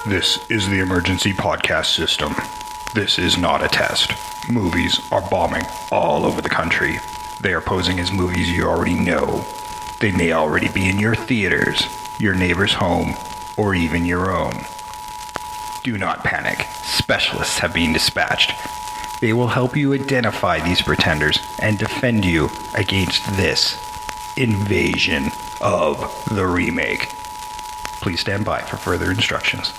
This is the emergency podcast system. This is not a test. Movies are bombing all over the country. They are posing as movies you already know. They may already be in your theaters, your neighbor's home, or even your own. Do not panic. Specialists have been dispatched. They will help you identify these pretenders and defend you against this invasion of the remake. Please stand by for further instructions.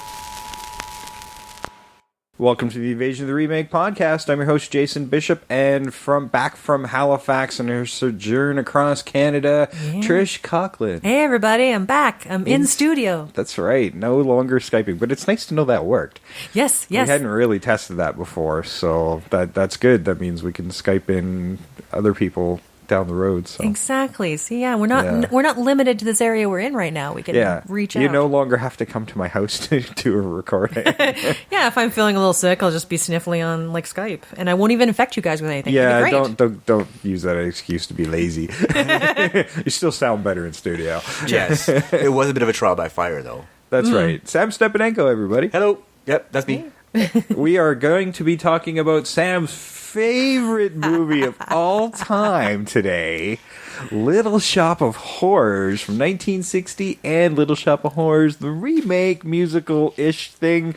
Welcome to the Invasion of the Remake podcast. I'm your host, Jason Bishop, and back from Halifax and her sojourn across Canada, Trish Coughlin. Hey, everybody, I'm back. I'm in studio. That's right. No longer Skyping, but it's nice to know that worked. Yes. We hadn't really tested that before, so that's good. That means we can Skype in other people down the road. So. Exactly. See, we're not limited to this area we're in right now. We can reach out. You no longer have to come to my house to do a recording. Yeah, if I'm feeling a little sick, I'll just be sniffling on like Skype, and I won't even infect you guys with anything. Yeah, don't use that excuse to be lazy. You still sound better in studio. Yes, it was a bit of a trial by fire, though. That's right. Sam Stepanenko, everybody. Hello. Yep, that's me. We are going to be talking about Sam's favorite movie of all time today, Little Shop of Horrors from 1960 and Little Shop of Horrors, the remake musical-ish thing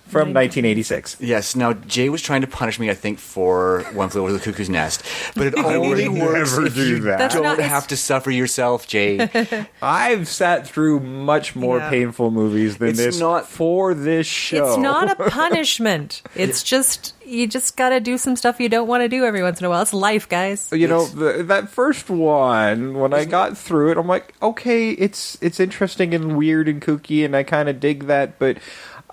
from 1986. Yes, now Jay was trying to punish me, I think, for One Flew Over the Cuckoo's Nest, but it only works if you don't have to suffer yourself, Jay. I've sat through much more painful movies than for this show. It's not a punishment. It's just, you just gotta do some stuff you don't want to do every once in a while. It's life, guys. You know, that first one, when I got through it, I'm like, okay, it's interesting and weird and kooky, and I kind of dig that, but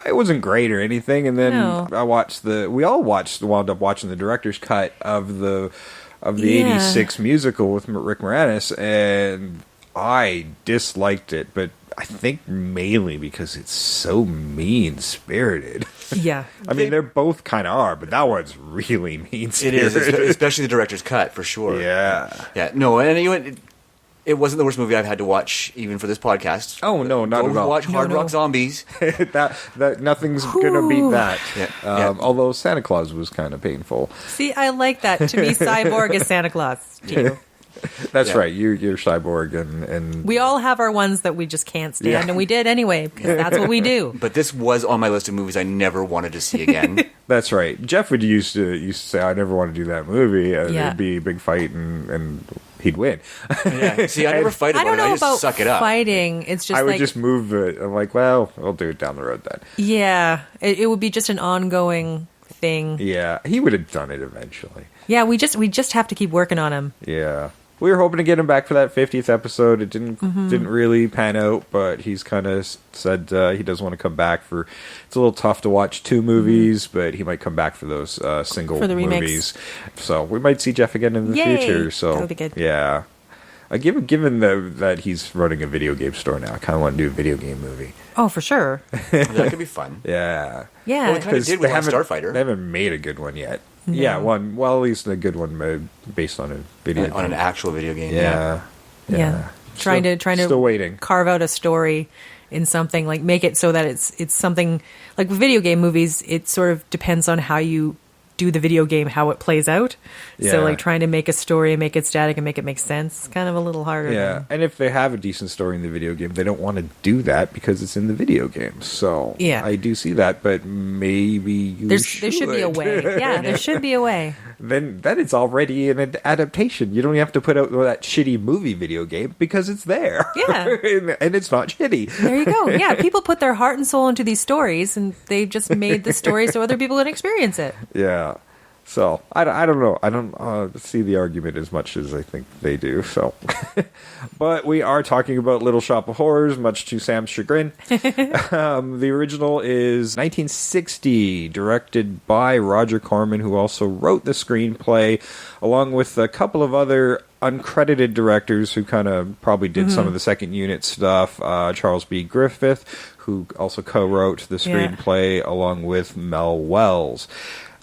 it wasn't great or anything. And then I watched wound up watching the director's cut of the 86 musical with Rick Morranis, and I disliked it, but I think mainly because it's so mean-spirited. Yeah. I mean, they're both kind of are, but that one's really mean-spirited. It is, especially the director's cut, for sure. Yeah. Yeah, no, and you know, it wasn't the worst movie I've had to watch, even for this podcast. Oh, no, not at all. Watch Hard Rock Zombies. that nothing's going to beat that. Yeah. Although Santa Claus was kind of painful. See, I like that. To me, Cyborg is Santa Claus. That's right. You're Cyborg, and we all have our ones that we just can't stand, and we did anyway, because that's what we do. But this was on my list of movies I never wanted to see again. That's right. Jeff would used to say, I never want to do that movie. It'd be a big fight, and he'd win. Yeah. See, I never fight about it. I don't know about suck it up. Fighting. It's just I would just move it. I'm like, well, I'll do it down the road then. Yeah. It would be just an ongoing thing. Yeah. He would have done it eventually. Yeah, we just have to keep working on him. Yeah. We were hoping to get him back for that 50th episode. It didn't really pan out, but he's kind of said he does want to come back for. It's a little tough to watch two movies, but he might come back for those single movies. So we might see Jeff again in the future. So that would be good. Yeah, given that he's running a video game store now, I kind of want to do a video game movie. Oh, for sure. That could be fun. Yeah. Yeah. Well, we kind of did with Starfighter. They haven't made a good one yet. No. Yeah, one. Well, at least a good one based on a video game. On an actual video game. Yeah. Trying to still waiting. Carve out a story in something, like make it so that it's something like with video game movies. It sort of depends on how you do the video game, how it plays out. Yeah. So like trying to make a story and make it static and make it make sense, kind of a little harder. Yeah, and if they have a decent story in the video game, they don't want to do that because it's in the video game. So yeah, I do see that, but maybe there should be a way. Yeah, there should be a way. Then it's already an adaptation. You don't have to put out that shitty movie video game because it's there. Yeah, and it's not shitty. There you go. Yeah, people put their heart and soul into these stories, and they just made the story so other people can experience it. Yeah. So, I don't know. I don't see the argument as much as I think they do. So, but we are talking about Little Shop of Horrors, much to Sam's chagrin. The original is 1960, directed by Roger Corman, who also wrote the screenplay, along with a couple of other uncredited directors who kind of probably did some of the second unit stuff. Charles B. Griffith, who also co-wrote the screenplay, along with Mel Welles.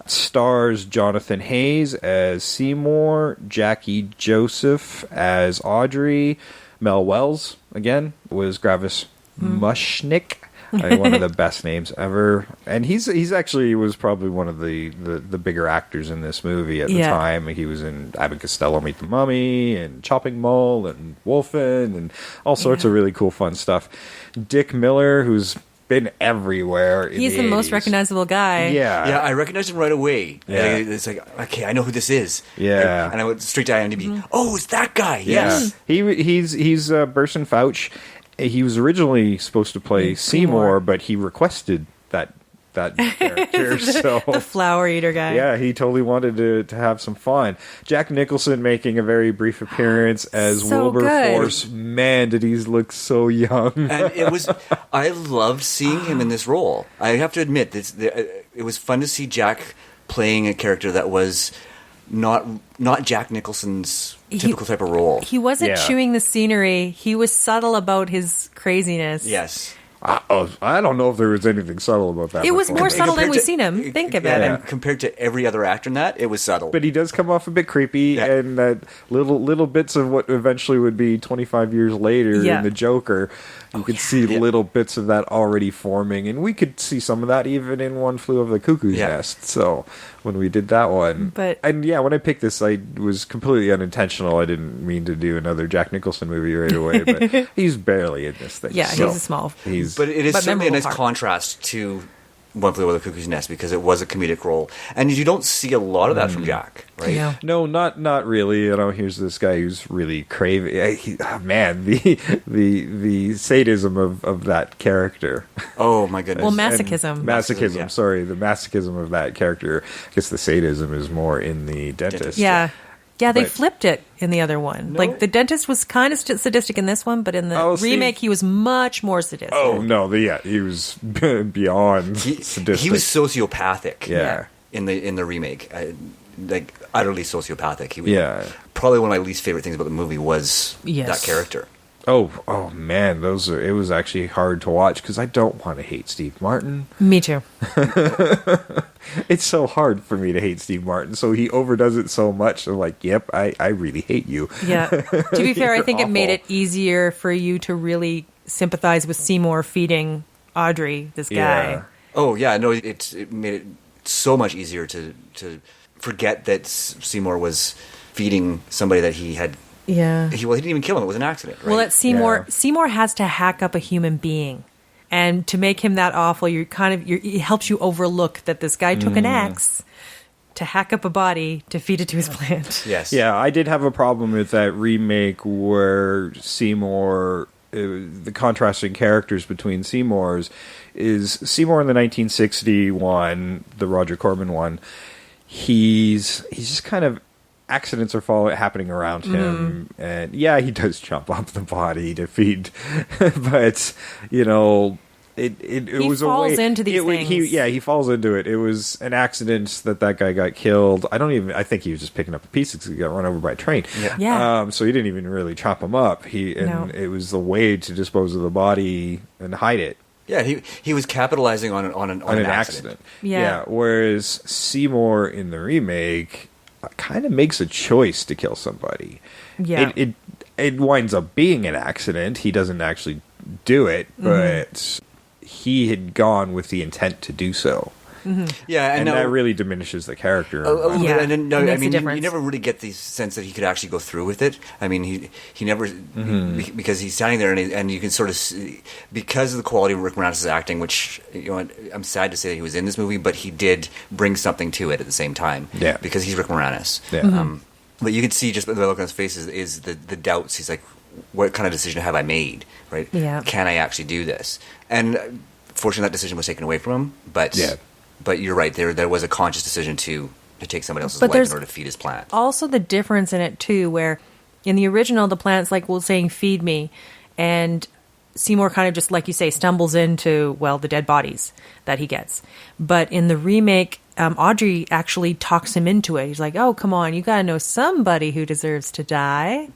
Stars Jonathan Haze as Seymour, Jackie Joseph as Audrey, Mel Welles, again, was Gravis Mushnick, One of the best names ever. And he's actually was probably one of the bigger actors in this movie at the time. He was in Abbott and Costello Meet the Mummy and Chopping Mall and Wolfen and all sorts of really cool fun stuff. Dick Miller, who's been everywhere. He's the most recognizable guy. Yeah, I recognized him right away. Yeah. It's like, okay, I know who this is. Yeah. And I went straight to IMDb. Oh, it's that guy. Yeah. Yes. He's Burson Fouch. He was originally supposed to play Seymour, but he requested that character. The flower eater guy. Yeah, he totally wanted to have some fun. Jack Nicholson making a very brief appearance as Wilberforce. Man, did he look so young. And I loved seeing him in this role. I have to admit, it was fun to see Jack playing a character that was not Jack Nicholson's typical type of role. He wasn't chewing the scenery. He was subtle about his craziness. Yes. I don't know if there was anything subtle about that. It was more subtle than we've to- seen him. Think of it. And compared to every other actor in that, it was subtle. But he does come off a bit creepy, and that little bits of what eventually would be 25 years later in The Joker, you could see little bits of that already forming, and we could see some of that even in One Flew Over the Cuckoo's Nest. So when we did that one, when I picked this, I was completely unintentional. I didn't mean to do another Jack Nicholson movie right away, but he's barely in this thing. Yeah, so he's a small. But it is certainly a nice part. contrast to One Flew Over the Cuckoo's Nest because it was a comedic role, and you don't see a lot of that from Jack, right? Yeah. No, not really. Here's this guy who's really craving. The sadism of that character. Oh my goodness! Well, masochism. Masochism. Sorry, the masochism of that character. I guess the sadism is more in the dentist. Yeah. Yeah, they flipped it in the other one. No. Like, the dentist was kind of sadistic in this one, but in the remake, he was much more sadistic. Oh, no. He was beyond sadistic. He was sociopathic. Yeah. In the remake, like utterly sociopathic. He was probably one of my least favorite things about the movie was that character. Oh man, it was actually hard to watch because I don't want to hate Steve Martin. Me too. It's so hard for me to hate Steve Martin, so he overdoes it so much. I'm like, yep, I really hate you. Yeah. To be fair, I think it made it easier for you to really sympathize with Seymour feeding Audrey, this guy. Yeah. Oh yeah, no, it made it so much easier to forget that Seymour was feeding somebody that he had. Yeah. He didn't even kill him. It was an accident, right? Well, that Seymour has to hack up a human being. And to make him that awful, it helps you overlook that this guy took an axe to hack up a body to feed it to his plant. Yes. Yeah, I did have a problem with that remake where Seymour, the contrasting characters between Seymour's, is Seymour in the 1961, the Roger Corman one, he's just kind of accidents are happening around him, and he does chop up the body to feed, but it was a way. He falls into these things. He falls into it. It was an accident that guy got killed. I think he was just picking up the pieces because he got run over by a train. Yeah. So he didn't even really chop him up. It was the way to dispose of the body and hide it. Yeah, he was capitalizing on an accident. Yeah. Whereas Seymour in the remake kind of makes a choice to kill somebody. Yeah. It winds up being an accident. He doesn't actually do it, but he had gone with the intent to do so. Mm-hmm. Yeah, and that really diminishes the character. And you never really get the sense that he could actually go through with it. I mean, he never because he's standing there and you can sort of see, because of the quality of Rick Moranis' acting, which I'm sad to say that he was in this movie, but he did bring something to it at the same time. Yeah, because he's Rick Moranis. Yeah. But you could see just by the look on his face is the doubts. He's like, what kind of decision have I made? Right? Yeah. Can I actually do this? And fortunately, that decision was taken away from him. But you're right. There was a conscious decision to take somebody else's life in order to feed his plant. Also, the difference in it too, where in the original, the plant's saying "feed me," and Seymour kind of just, like you say, stumbles into the dead bodies that he gets. But in the remake, Audrey actually talks him into it. He's like, "Oh, come on, you got to know somebody who deserves to die."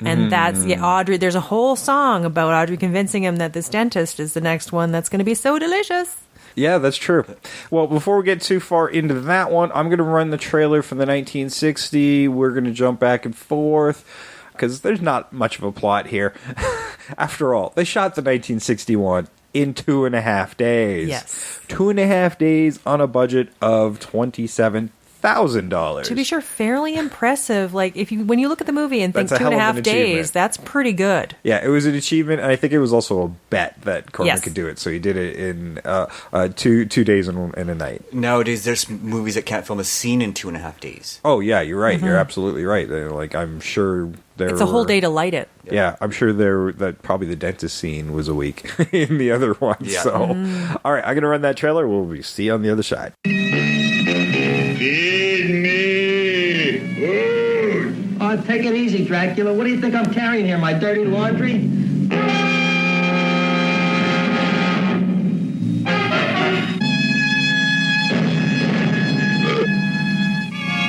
And that's Audrey. There's a whole song about Audrey convincing him that this dentist is the next one that's going to be so delicious. Yeah, that's true. Well, before we get too far into that one, I'm going to run the trailer from the 1960. We're going to jump back and forth because there's not much of a plot here. After all, they shot the 1961 in 2.5 days. Yes. 2.5 days on a budget of $27,000. To be sure, fairly impressive. Like when you look at the movie and think That's a hell of an 2.5 days, achievement. that's pretty good. Yeah, it was an achievement, and I think it was also a bet that Corman Yes. could do it. So he did it in 2 days and a night. Nowadays, there's movies that can't film a scene in 2.5 days. Oh yeah, you're right. You're absolutely right. Like I'm sure there. It's a whole day to light it. Yeah, I'm sure that probably the dentist scene was a week in the other one. Yeah. So, all right, I'm gonna run that trailer. We'll see you on the other side. Feed me food. Oh, take it easy, Dracula. What do you think I'm carrying here, my dirty laundry?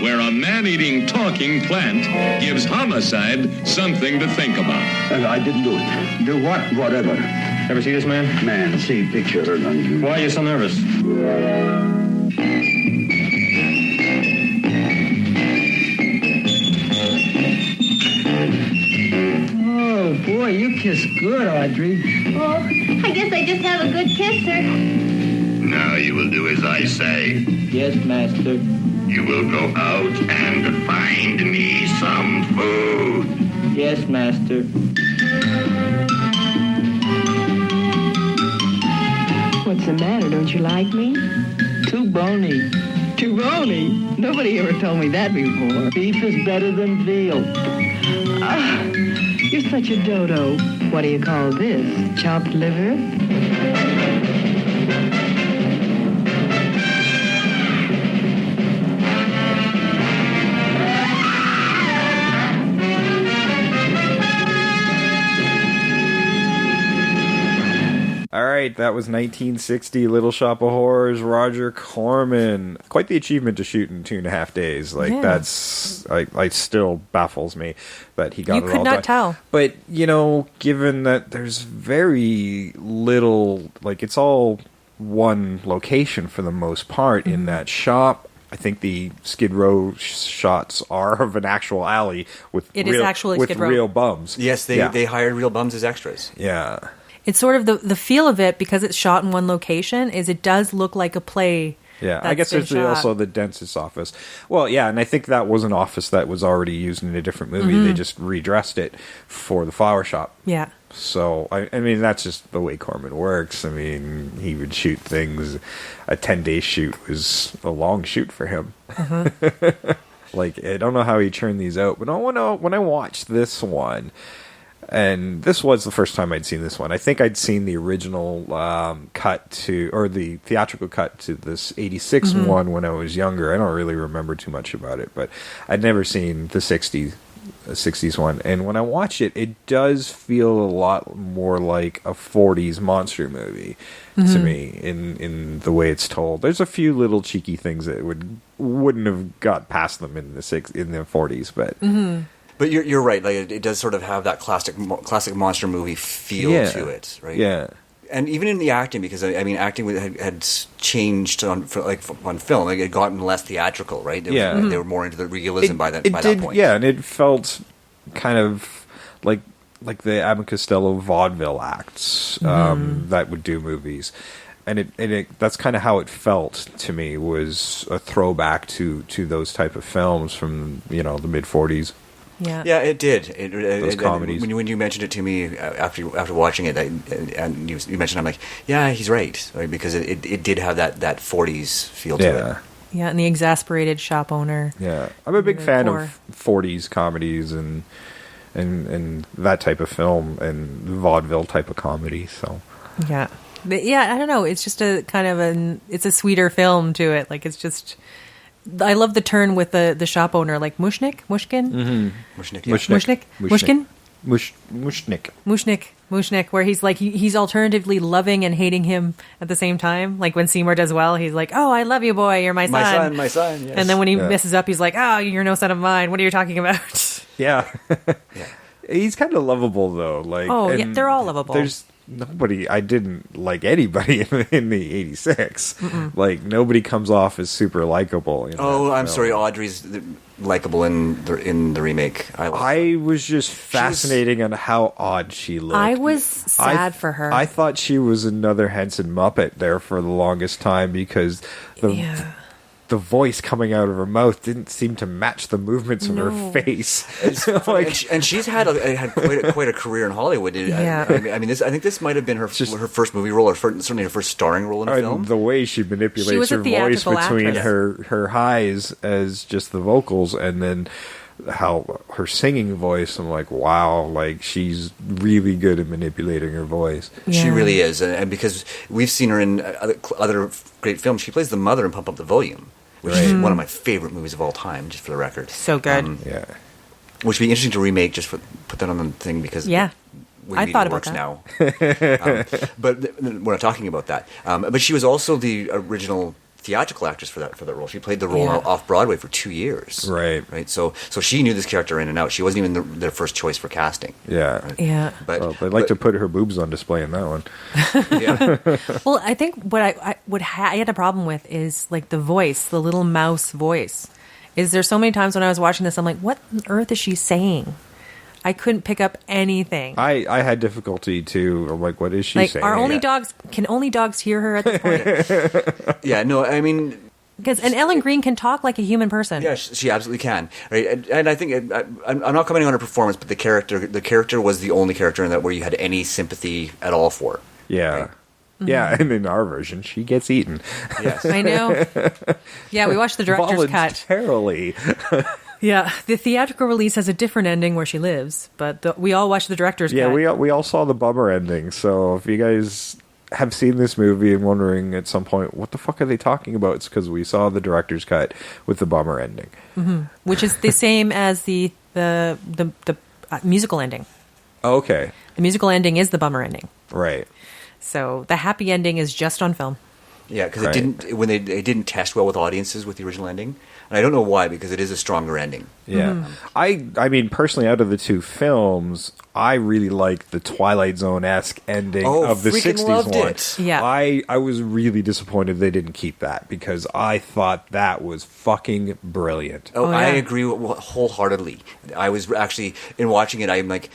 Where a man-eating, talking plant gives homicide something to think about. I didn't do it. Do what? Whatever. Ever see this man? Man, see picture. Why are you so nervous? Oh, boy, you kiss good, Audrey. Oh, I guess I just have a good kisser. Now you will do as I say. Yes, master. You will go out and find me some food. Yes, master. What's the matter? Don't you like me? Too bony. Too bony? Nobody ever told me that before. Beef is better than veal. Ah, you're such a dodo. What do you call this? Chopped liver? All right, that was 1960 Little Shop of Horrors, Roger Corman. Quite the achievement to shoot in 2.5 days. Like, Yeah. that's, I still baffles me that he got You it could all not done. tell. But, given that there's very little, like, it's all one location for the most part in that shop. I think the Skid Row shots are of an actual alley with It is actually with Skid Row. real bums. Yes, they hired real bums as extras. Yeah. It's sort of the feel of it, because it's shot in one location, is it does look like a play. Yeah, I that's guess been there's shot. also the dentist's office. Well, yeah, and I think that was an office that was already used in a different movie. They just redressed it for the flower shop. Yeah. So, I mean, that's just the way Corman works. I mean, he would shoot things. A 10-day shoot was a long shoot for him. Like, I don't know how he churned these out, but when I watched this one, and this was the first time I'd seen this one. I think I'd seen the original or the theatrical cut to this 86 one when I was younger. I don't really remember too much about it, but I'd never seen the 60s one. And when I watched it, it does feel a lot more like a 40s monster movie to me in the way it's told. There's a few little cheeky things that wouldn't have got past them in the 40s, but... But you're right. Like it does sort of have that classic monster movie feel to it, right? Yeah. And even in the acting, because I mean, acting had changed on film. Like it had gotten less theatrical, right? They were more into the realism by that point. Yeah, and it felt kind of like the Abbott and Costello vaudeville acts that would do movies. And it that's kind of how it felt to me, was a throwback to those type of films from the mid 40s. Yeah, it did. Those comedies. When you mentioned it to me after watching it, and you mentioned, I'm like, yeah, he's right, because it did have that 40s feel to it. Yeah, and the exasperated shop owner. Yeah, I'm a big fan of 40s comedies and that type of film and vaudeville type of comedy. So Yeah, but I don't know. It's just a kind of it's a sweeter film to it. Like it's just. I love the turn with the shop owner, like Mushkin, where he's like he's alternatively loving and hating him at the same time. Like when Seymour does well, he's like, "Oh, I love you, boy. You're my son, my son." Yes. And then when he messes up, he's like, "Oh, you're no son of mine. What are you talking about?" Yeah. He's kind of lovable though. Like, they're all lovable. There's nobody. I didn't like anybody in the '86. Like nobody comes off as super likable. I'm sorry, Audrey's likable in the remake. I was just fascinating on how odd she looked. I was sad for her. I thought she was another Henson Muppet there for the longest time because the voice coming out of her mouth didn't seem to match the movements of her face. And she's had quite a career in Hollywood. Yeah. I think this might have been her first movie role, or certainly her first starring role in a film. The way she manipulates her voice between her highs as just the vocals, and then how her singing voice, I'm like, wow, like she's really good at manipulating her voice. Yeah. She really is, and because we've seen her in other great films, she plays the mother in Pump Up the Volume, which is one of my favorite movies of all time, just for the record. So good. Which would be interesting to remake, just put that on the thing, because I thought about works that now. But we're not talking about that. But she was also the original theatrical actress for that role. She played the role off Broadway for 2 years. Right. So she knew this character in and out. She wasn't even their first choice for casting. Yeah. Right? Yeah. But they'd like to put her boobs on display in that one. Yeah. Well, I think what I had a problem with is like the voice, the little mouse voice. Is there so many times when I was watching this, I'm like, what on earth is she saying? I couldn't pick up anything. I had difficulty too. I'm like, what is she saying? Can only dogs hear her at this point? Yeah, no, I mean, and Ellen Green can talk like a human person. Yeah, she absolutely can. Right, and I think I'm not commenting on her performance, but the character was the only character in that where you had any sympathy at all for. Yeah. Right? Yeah, and in our version, she gets eaten. Yes, I know. Yeah, we watched the director's cut. Voluntarily. Yeah, the theatrical release has a different ending where she lives, but we all watched the director's cut. Yeah, we all saw the bummer ending. So if you guys have seen this movie and wondering at some point, what the fuck are they talking about? It's because we saw the director's cut with the bummer ending, which is the same as the musical ending. Okay, the musical ending is the bummer ending, right? So the happy ending is just on film. Yeah, because it didn't test well with audiences with the original ending, and I don't know why, because it is a stronger ending. Yeah, I mean personally, out of the two films, I really like the Twilight Zone-esque ending of the '60s one. It. Yeah, I was really disappointed they didn't keep that because I thought that was fucking brilliant. Oh, yeah. I agree wholeheartedly. I was actually in watching it. I'm like,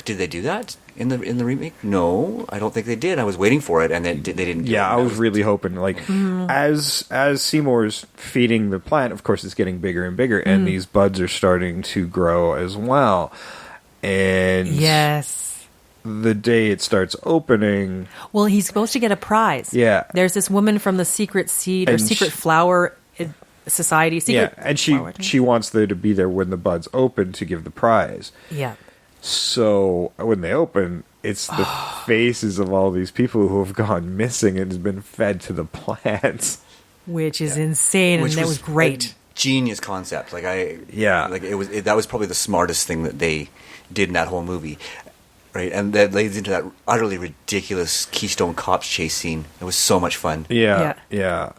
did they do that in the remake? No, I don't think they did. I was waiting for it, and they didn't. Yeah, I was really hoping. Like as Seymour's feeding the plant, of course, it's getting bigger and bigger, and these buds are starting to grow as well. And yes, the day it starts opening, well, he's supposed to get a prize. Yeah, there's this woman from the Secret Seed or Secret Flower Society. And she wants there to be there when the buds open to give the prize. Yeah. So when they open, it's the faces of all these people who have gone missing and has been fed to the plants, which is insane, and that was great. Genius concept. That was probably the smartest thing that they did in that whole movie, right? And that leads into that utterly ridiculous Keystone Cops chase scene. It was so much fun. Yeah.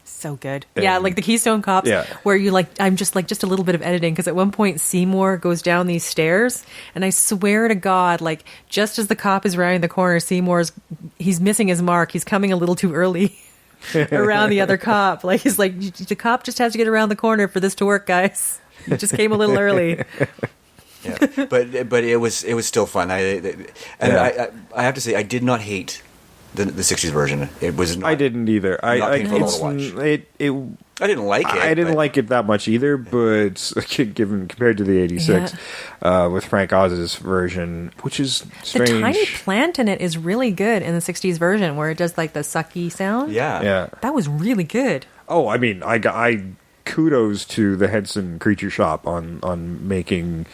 So good. Yeah, like the Keystone Cops, where you I'm just a little bit of editing, because at one point Seymour goes down these stairs, and I swear to God, like just as the cop is rounding the corner, he's missing his mark. He's coming a little too early around the other cop. Like he's like, the cop just has to get around the corner for this to work, guys. He just came a little early. Yeah, but it was still fun. I have to say, I did not hate the '60s version. It was not. I didn't either. I didn't like it. I didn't like it that much either, but given compared to the '86 with Frank Oz's version, which is strange. The tiny plant in it is really good in the '60s version, where it does like the sucky sound. Yeah, that was really good. Oh, I mean, I kudos to the Henson Creature Shop on making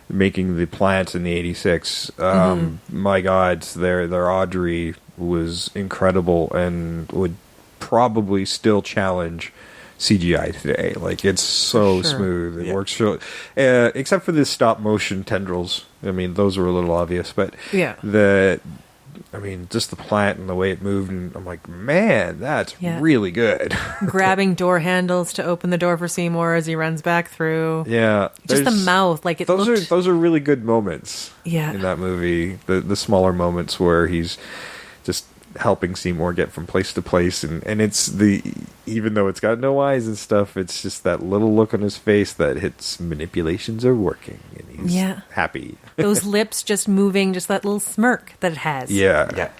the plants in the '86. My God, their Audrey was incredible and would probably still challenge CGI today. Like, it's so smooth. It works so, except for the stop motion tendrils. I mean, those were a little obvious, but just the plant and the way it moved, and I'm like, man, that's really good. Grabbing door handles to open the door for Seymour as he runs back through. Yeah, just the mouth, like it. Those are really good moments. Yeah. In that movie, the smaller moments where he's just helping Seymour get from place to place, and it's even though it's got no eyes and stuff, it's just that little look on his face that his manipulations are working, and he's happy. Those lips just moving, just that little smirk that it has. Yeah.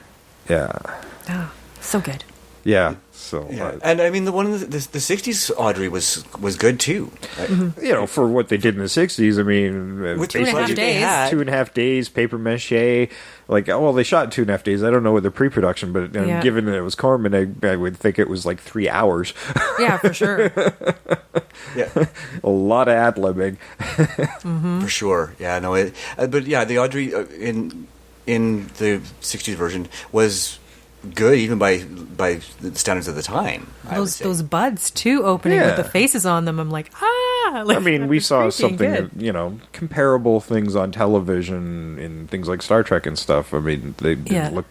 Oh, so good. Yeah. So, and I mean, the one in the 60s Audrey was good too. You know, for what they did in the 60s, I mean, with 2.5 days. 2.5 days, paper mache. Like, well, they shot in 2.5 days. I don't know what the pre-production, but given that it was Corman, I would think it was like 3 hours. Yeah, for sure. A lot of ad-libbing. For sure. Yeah, no, but yeah, the Audrey in the 60s version was good, even by the standards of the time. Those buds too, opening with the faces on them. I'm like, like, I mean, we saw something, good. comparable things on television in things like Star Trek and stuff. I mean, they didn't look.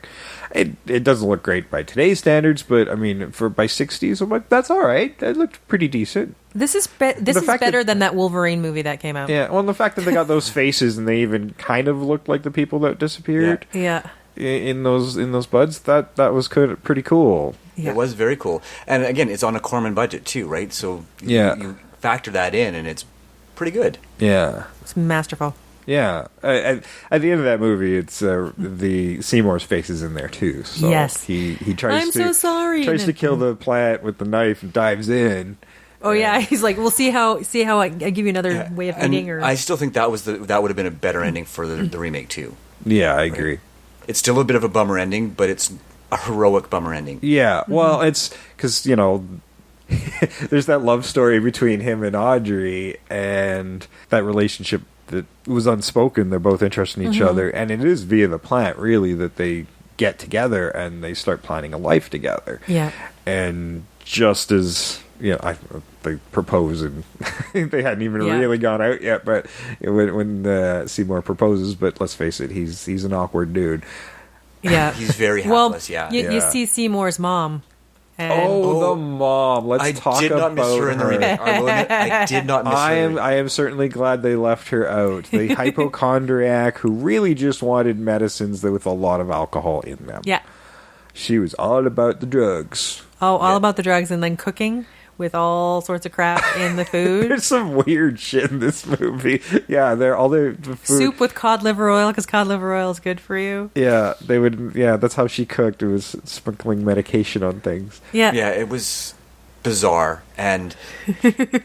It doesn't look great by today's standards, but I mean, by 60s, I'm like, that's all right. It looked pretty decent. This is better than that Wolverine movie that came out. Yeah, well, and the fact that they got those faces and they even kind of looked like the people that disappeared. Yeah. In those buds, that was pretty cool. Yeah. It was very cool, and again, it's on a Corman budget too, right? So you factor that in, and it's pretty good. Yeah, it's masterful. Yeah, at the end of that movie, it's the Seymour's face is in there too. So yes, he tries. I'm so sorry. Tries to kill the plant with the knife and dives in. Oh yeah, he's like, "We'll see how I give you another way of eating." Or I still think that would have been a better ending for the remake too. Yeah, I agree. It's still a bit of a bummer ending, but it's a heroic bummer ending. Yeah, well, it's because, there's that love story between him and Audrey, and that relationship that was unspoken. They're both interested in each other, and it is via the plant, really, that they get together and they start planning a life together. Yeah. And just as... they propose, and they hadn't even really gone out yet. But when Seymour proposes, but let's face it, he's an awkward dude. Yeah, he's very hapless. You see Seymour's mom. And the mom. Let's talk about her. I did not miss her in the remake. I did not miss her. I am certainly glad they left her out. The hypochondriac who really just wanted medicines with a lot of alcohol in them. Yeah, she was all about the drugs. Oh, all about the drugs, and then cooking with all sorts of crap in the food. There's some weird shit in this movie. Yeah, all the food. Soup with cod liver oil, because cod liver oil is good for you. Yeah, they would. Yeah, that's how she cooked. It was sprinkling medication on things. Yeah, it was bizarre, and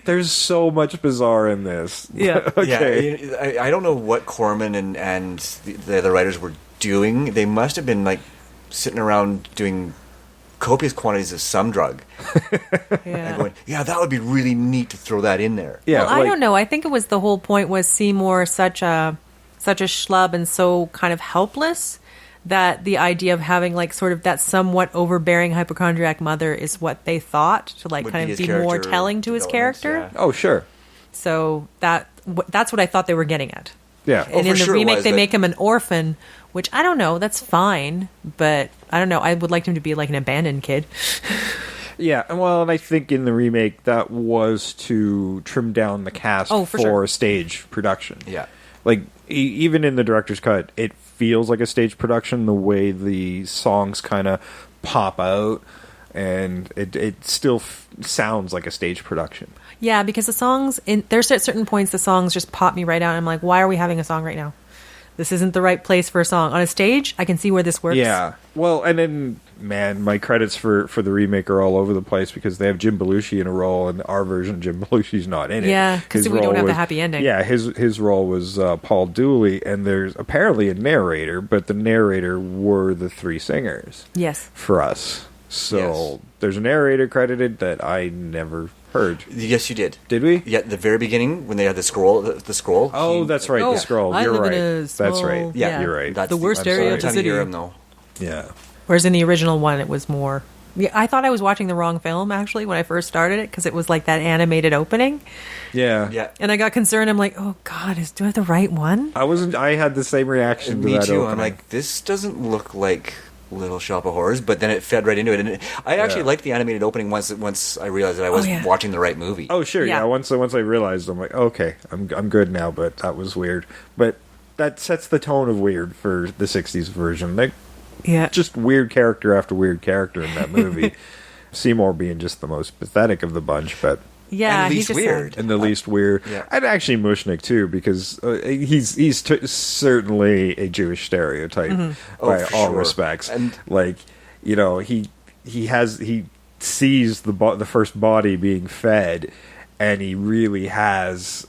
there's so much bizarre in this. Yeah, okay. Yeah, I don't know what Corman and the other writers were doing. They must have been like sitting around doing copious quantities of some drug. And going, that would be really neat to throw that in there. Yeah, well, I don't know. I think it was the whole point was Seymour such a schlub and so kind of helpless that the idea of having like sort of that somewhat overbearing hypochondriac mother is what they thought to like would kind of be more telling to his character. Yeah. Oh, sure. So that's what I thought they were getting at. Yeah. And in the remake, they make him an orphan, which I don't know. That's fine, but I don't know. I would like him to be like an abandoned kid. Yeah, well, and I think in the remake that was to trim down the cast for a stage production. Yeah, like even in the director's cut, it feels like a stage production. The way the songs kind of pop out, and it still sounds like a stage production. Yeah, because the songs, there's at certain points the songs just pop me right out. I'm like, why are we having a song right now? This isn't the right place for a song. On a stage, I can see where this works. Yeah. Well, and then, man, my credits for the remake are all over the place because they have Jim Belushi in a role, and our version, Jim Belushi's not in it. Yeah, because we don't have the happy ending. Yeah, his role was Paul Dooley, and there's apparently a narrator, but the narrator were the three singers. Yes. For us. So there's a narrator credited that I never heard. Yes, you did. Did we? Yeah, at the very beginning when they had the scroll. The scroll. Oh, that's right. The scroll. You're right. That's right. Yeah, you're right. That's the worst area of the city. Hear him, though. Yeah. Whereas in the original one, it was more. Yeah, I thought I was watching the wrong film actually when I first started it because it was like that animated opening. Yeah. Yeah. And I got concerned. I'm like, oh God, do I have the right one? I had the same reaction to that. Me too. Opening. I'm like, this doesn't look like Little Shop of Horrors, but then it fed right into it, and I actually liked the animated opening once I realized that I was watching the right movie. Oh sure, yeah. Once I realized, I'm like, okay, I'm good now, but that was weird. But that sets the tone of weird for the '60s version. Like, Yeah. Just weird character after weird character in that movie. Seymour being just the most pathetic of the bunch, but Yeah, and he's least just weird. and the least weird. Yeah. And actually Mushnick too, because he's certainly a Jewish stereotype by for all sure. respects. And- like, you know, he sees the first body being fed, and he really has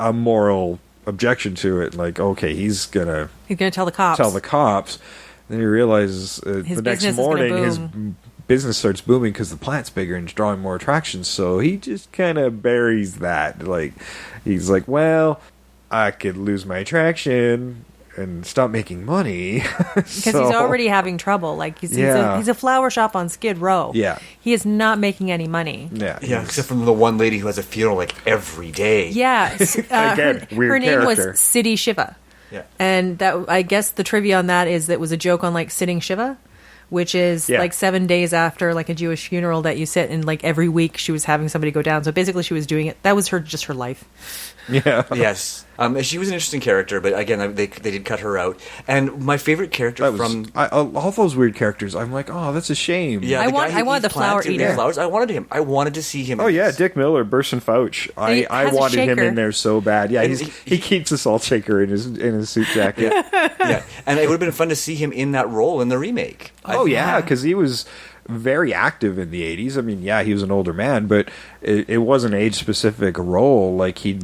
a moral objection to it. Like, okay, he's gonna tell the cops. tell the cops. Then he realizes His the next business is gonna morning his boom. business starts booming because the plant's bigger and it's drawing more attractions. So he just kind of buries that. Like, he's like, well, I could lose my attraction and stop making money. Because he's already having trouble. Like, he's a flower shop on Skid Row. Yeah. He is not making any money. Yeah, Yeah, except from the one lady who has a funeral like every day. Yeah. Again, weird her name character. was Siddhi Shiva. Yeah. And that, I guess the trivia on that is that it was a joke on like sitting Shiva, which is Yeah. like 7 days after like a Jewish funeral that you sit, and like every week she was having somebody go down. So basically she was doing it. That was just her life. Yeah. Yes. She was an interesting character, but again, they did cut her out. And my favorite character all those weird characters. I'm like, oh, that's a shame. Yeah, I the want- guy who I want eats the flower plants and eater. eats flowers. I wanted him. I wanted to see him. Oh yeah, Dick Miller, Burson Fouch. He I has a wanted him shaker. in there so bad. Yeah, And he keeps a salt shaker in his suit jacket. Yeah, and it would have been fun to see him in that role in the remake. Oh yeah, because he was very active in the 80s. I mean, yeah, he was an older man, but it was an age-specific role. Like, he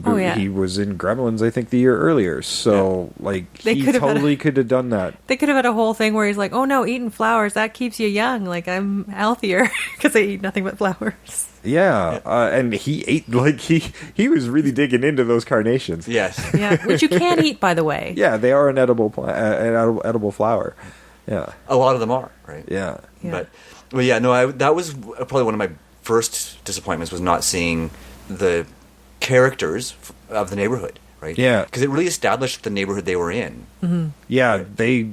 was in Gremlins, I think, the year earlier. So, like, They he could have totally could have done that. They could have had a whole thing where he's like, oh no, eating flowers, that keeps you young. Like, I'm healthier because I eat nothing but flowers. Yeah, and he ate, like, he was really digging into those carnations. Yes. Yeah, which you can eat, by the way. Yeah, they are an edible edible flower. Yeah. A lot of them are, right? Yeah. Yeah. But yeah, no, that was probably one of my first disappointments, was not seeing the characters of the neighborhood, right? Yeah. Because it really established the neighborhood they were in. Yeah, they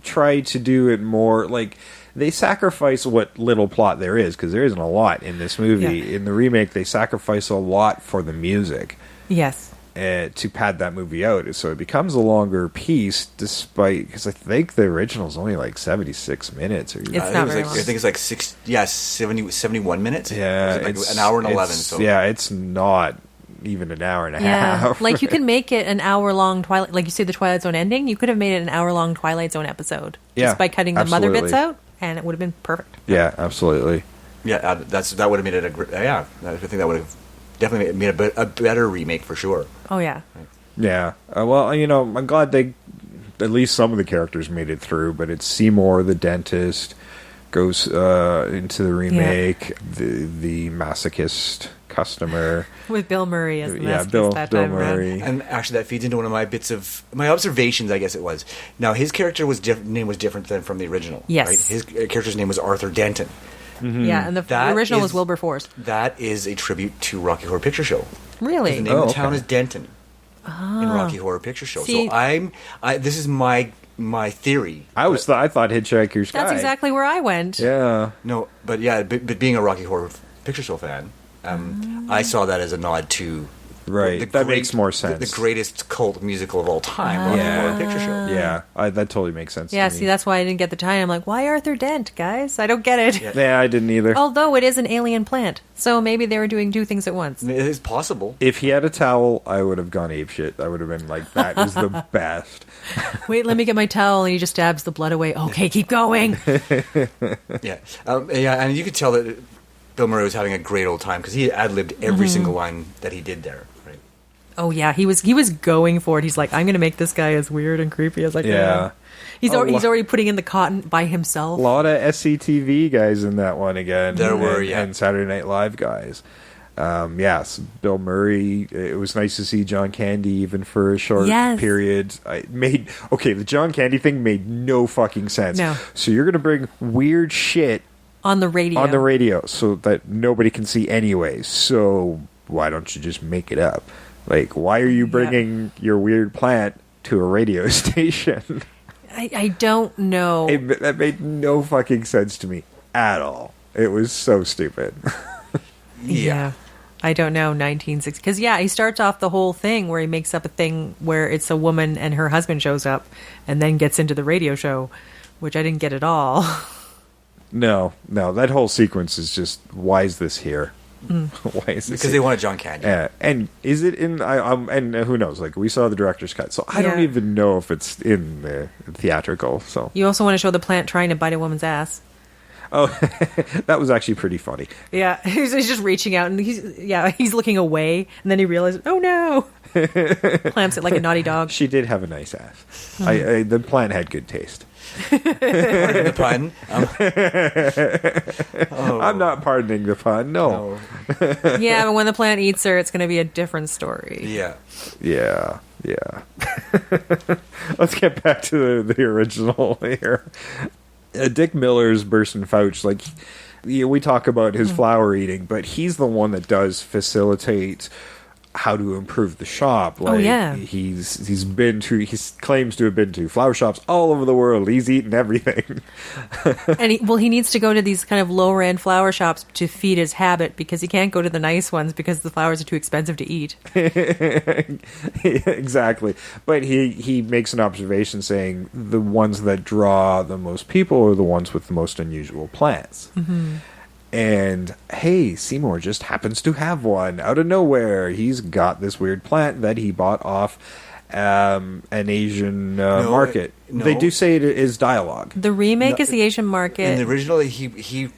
try to do it more, like, they sacrifice what little plot there is, because there isn't a lot in this movie. Yeah. In the remake, they sacrifice a lot for the music Yes. to pad that movie out. So it becomes a longer piece, because I think the original is only like 76 minutes. Or, It's I think not it was very like, long. I think it's like 71 minutes. yeah, Or was it it's like an hour and 11. it's- So yeah, it's not even an hour and a Yeah. half. Like, you can make it an hour-long Twilight... Like, you see the Twilight Zone ending? You could have made it an hour-long Twilight Zone episode. Yeah, Just by cutting the mother bits absolutely. out, and it would have been perfect. Yeah, absolutely. yeah, that would have made it I think that would have definitely made a better remake for sure. Oh, yeah. Yeah. Well, you know, I'm glad at least some of the characters made it through, but it's Seymour, the dentist, goes into the remake, the masochist customer. With Bill Murray as the Yeah, masochist Bill that time around. Murray. And actually, that feeds into one of my observations, I guess it was. Now, his character name was different than from the original. Yes. Right? His character's name was Arthur Denton. Yeah, and the That original is- was Wilbur Force. That is a tribute to Rocky Horror Picture Show. Really? The name of the town okay. is Denton in Rocky Horror Picture Show. See- So this is my theory. I thought Hitchhiker's Guide. That's exactly where I went. Yeah. No, but yeah, but being a Rocky Horror Picture Show fan, I saw that as a nod to Right. That makes more sense. The greatest cult musical of all time, Rocky Yeah. Horror Picture Show. Yeah, that totally makes sense. Yeah, to me. see, that's why I didn't get the tie. I'm like, why Arthur Dent, guys? I don't get it. Yeah, I didn't either. Although it is an alien plant, so maybe they were doing two things at once. It is possible. If he had a towel, I would have gone apeshit. I would have been like, that is the best. Wait, let me get my towel, and he just stabs the blood away. Okay, keep going. Yeah, and you could tell that Bill Murray was having a great old time because he ad-libbed every single line that he did there. Right? Oh yeah, he was going for it. He's like, I'm going to make this guy as weird and creepy as I can. Yeah. He's already putting in the cotton by himself. A lot of SCTV guys in that one again. There were, and, yeah. and Saturday Night Live guys. Yes, Bill Murray. It was nice to see John Candy even for a short Yes. period. The John Candy thing made no fucking sense. No. So you're gonna bring weird shit On the radio. so that nobody can see anyways. So why don't you just make it up? Like, why are you bringing your weird plant to a radio station? I don't know. That made no fucking sense to me at all. It was so stupid. Yeah. I don't know, 1960. Because, he starts off the whole thing where he makes up a thing where it's a woman and her husband shows up and then gets into the radio show. which I didn't get at all. No, that whole sequence is just, why is this here? Why is this because they wanted John Candy. And is it in? And who knows? Like, we saw the director's cut, so I don't even know if it's in the theatrical. So you also want to show the plant trying to bite a woman's ass. Oh, that was actually pretty funny. Yeah, he's just reaching out, and he's looking away, and then he realizes, oh no, clamps it like a naughty dog. She did have a nice ass. The plant had good taste. Pardon the pun. I'm not pardoning the pun. No. Yeah, but when the plant eats her, it's going to be a different story. Yeah. Let's get back to the original here. Dick Miller's Burson Fouch, like, we talk about his flower eating, but he's the one that does facilitate how to improve the shop. Like, he claims to have been to flower shops all over the world. He's eaten everything. And he needs to go to these kind of lower end flower shops to feed his habit, because he can't go to the nice ones because the flowers are too expensive to eat. Exactly. But he makes an observation saying the ones that draw the most people are the ones with the most unusual plants. Mm-hmm. And hey, Seymour just happens to have one out of nowhere. He's got this weird plant that he bought off an Asian market. They do say it is dialogue. The remake is the Asian market. In the original, he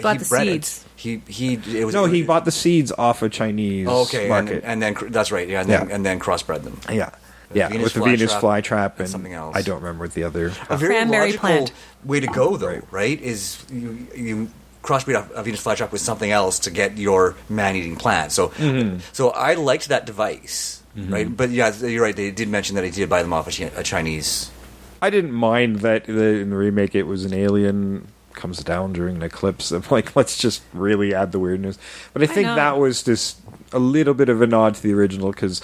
bought the seeds. He bought the seeds off a Chinese market. And then that's right. Yeah, and then crossbred them. Yeah. With the Venus flytrap and something else. I don't remember what the other. A very cranberry logical plant. way to go, though, right? Is you crossbreed a Venus flytrap with something else to get your man-eating plant. So, so I liked that device, right? But yeah, you're right. They did mention that he did buy them off a Chinese. I didn't mind that in the remake it was an alien comes down during an eclipse. I'm like, let's just really add the weirdness. But I think that was just a little bit of a nod to the original, because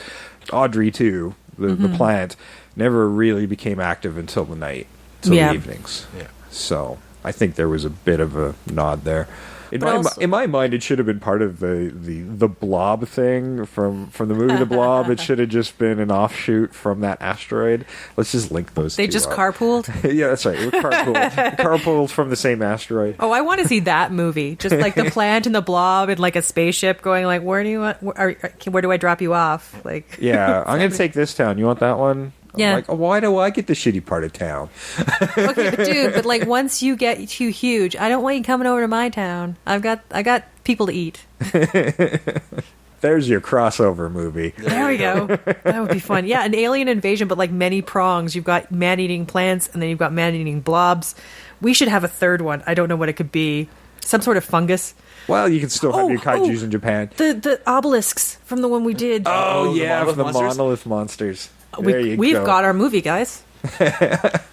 Audrey too, the plant, never really became active until the night, the evenings. Yeah. So I think there was a bit of a nod there. In my mind, it should have been part of the Blob thing from the movie The Blob. It should have just been an offshoot from that asteroid. Let's just link those two. They just carpooled? Yeah, that's right. We're carpooled from the same asteroid. Oh, I want to see that movie. Just like the plant and the Blob and like a spaceship going like, where do I drop you off? Like, yeah, I'm going to take this town. You want that one? Yeah. I'm like, why do I get the shitty part of town? Okay, but dude, but like once you get too huge, I don't want you coming over to my town. I got people to eat. There's your crossover movie. There we go. That would be fun. Yeah, an alien invasion, but like many prongs. You've got man-eating plants, and then you've got man-eating blobs. We should have a third one. I don't know what it could be. Some sort of fungus. Well, you can still have your kaijus in Japan. The obelisks from the one we did. Oh yeah, the monolith monsters. We've got our movie, guys.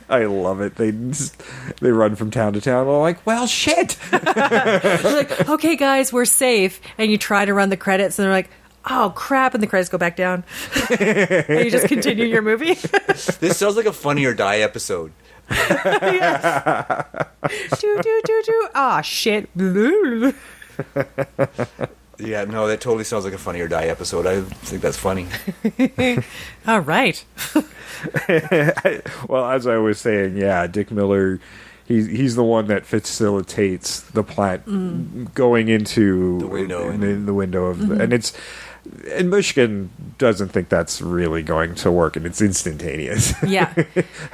I love it. They run from town to town. We're like, well, shit. They're like, okay, guys, we're safe. And you try to run the credits, and they're like, oh, crap, and the credits go back down. And you just continue your movie. This sounds like a Funny or Die episode. Yes. Do. Ah, shit. Yeah, no, that totally sounds like a Funny or Die episode. I think that's funny. All right. Well, as I was saying, yeah, Dick Miller, he's the one that facilitates the plant going into the window, in the window of and and Mushkin doesn't think that's really going to work, and it's instantaneous. Yeah.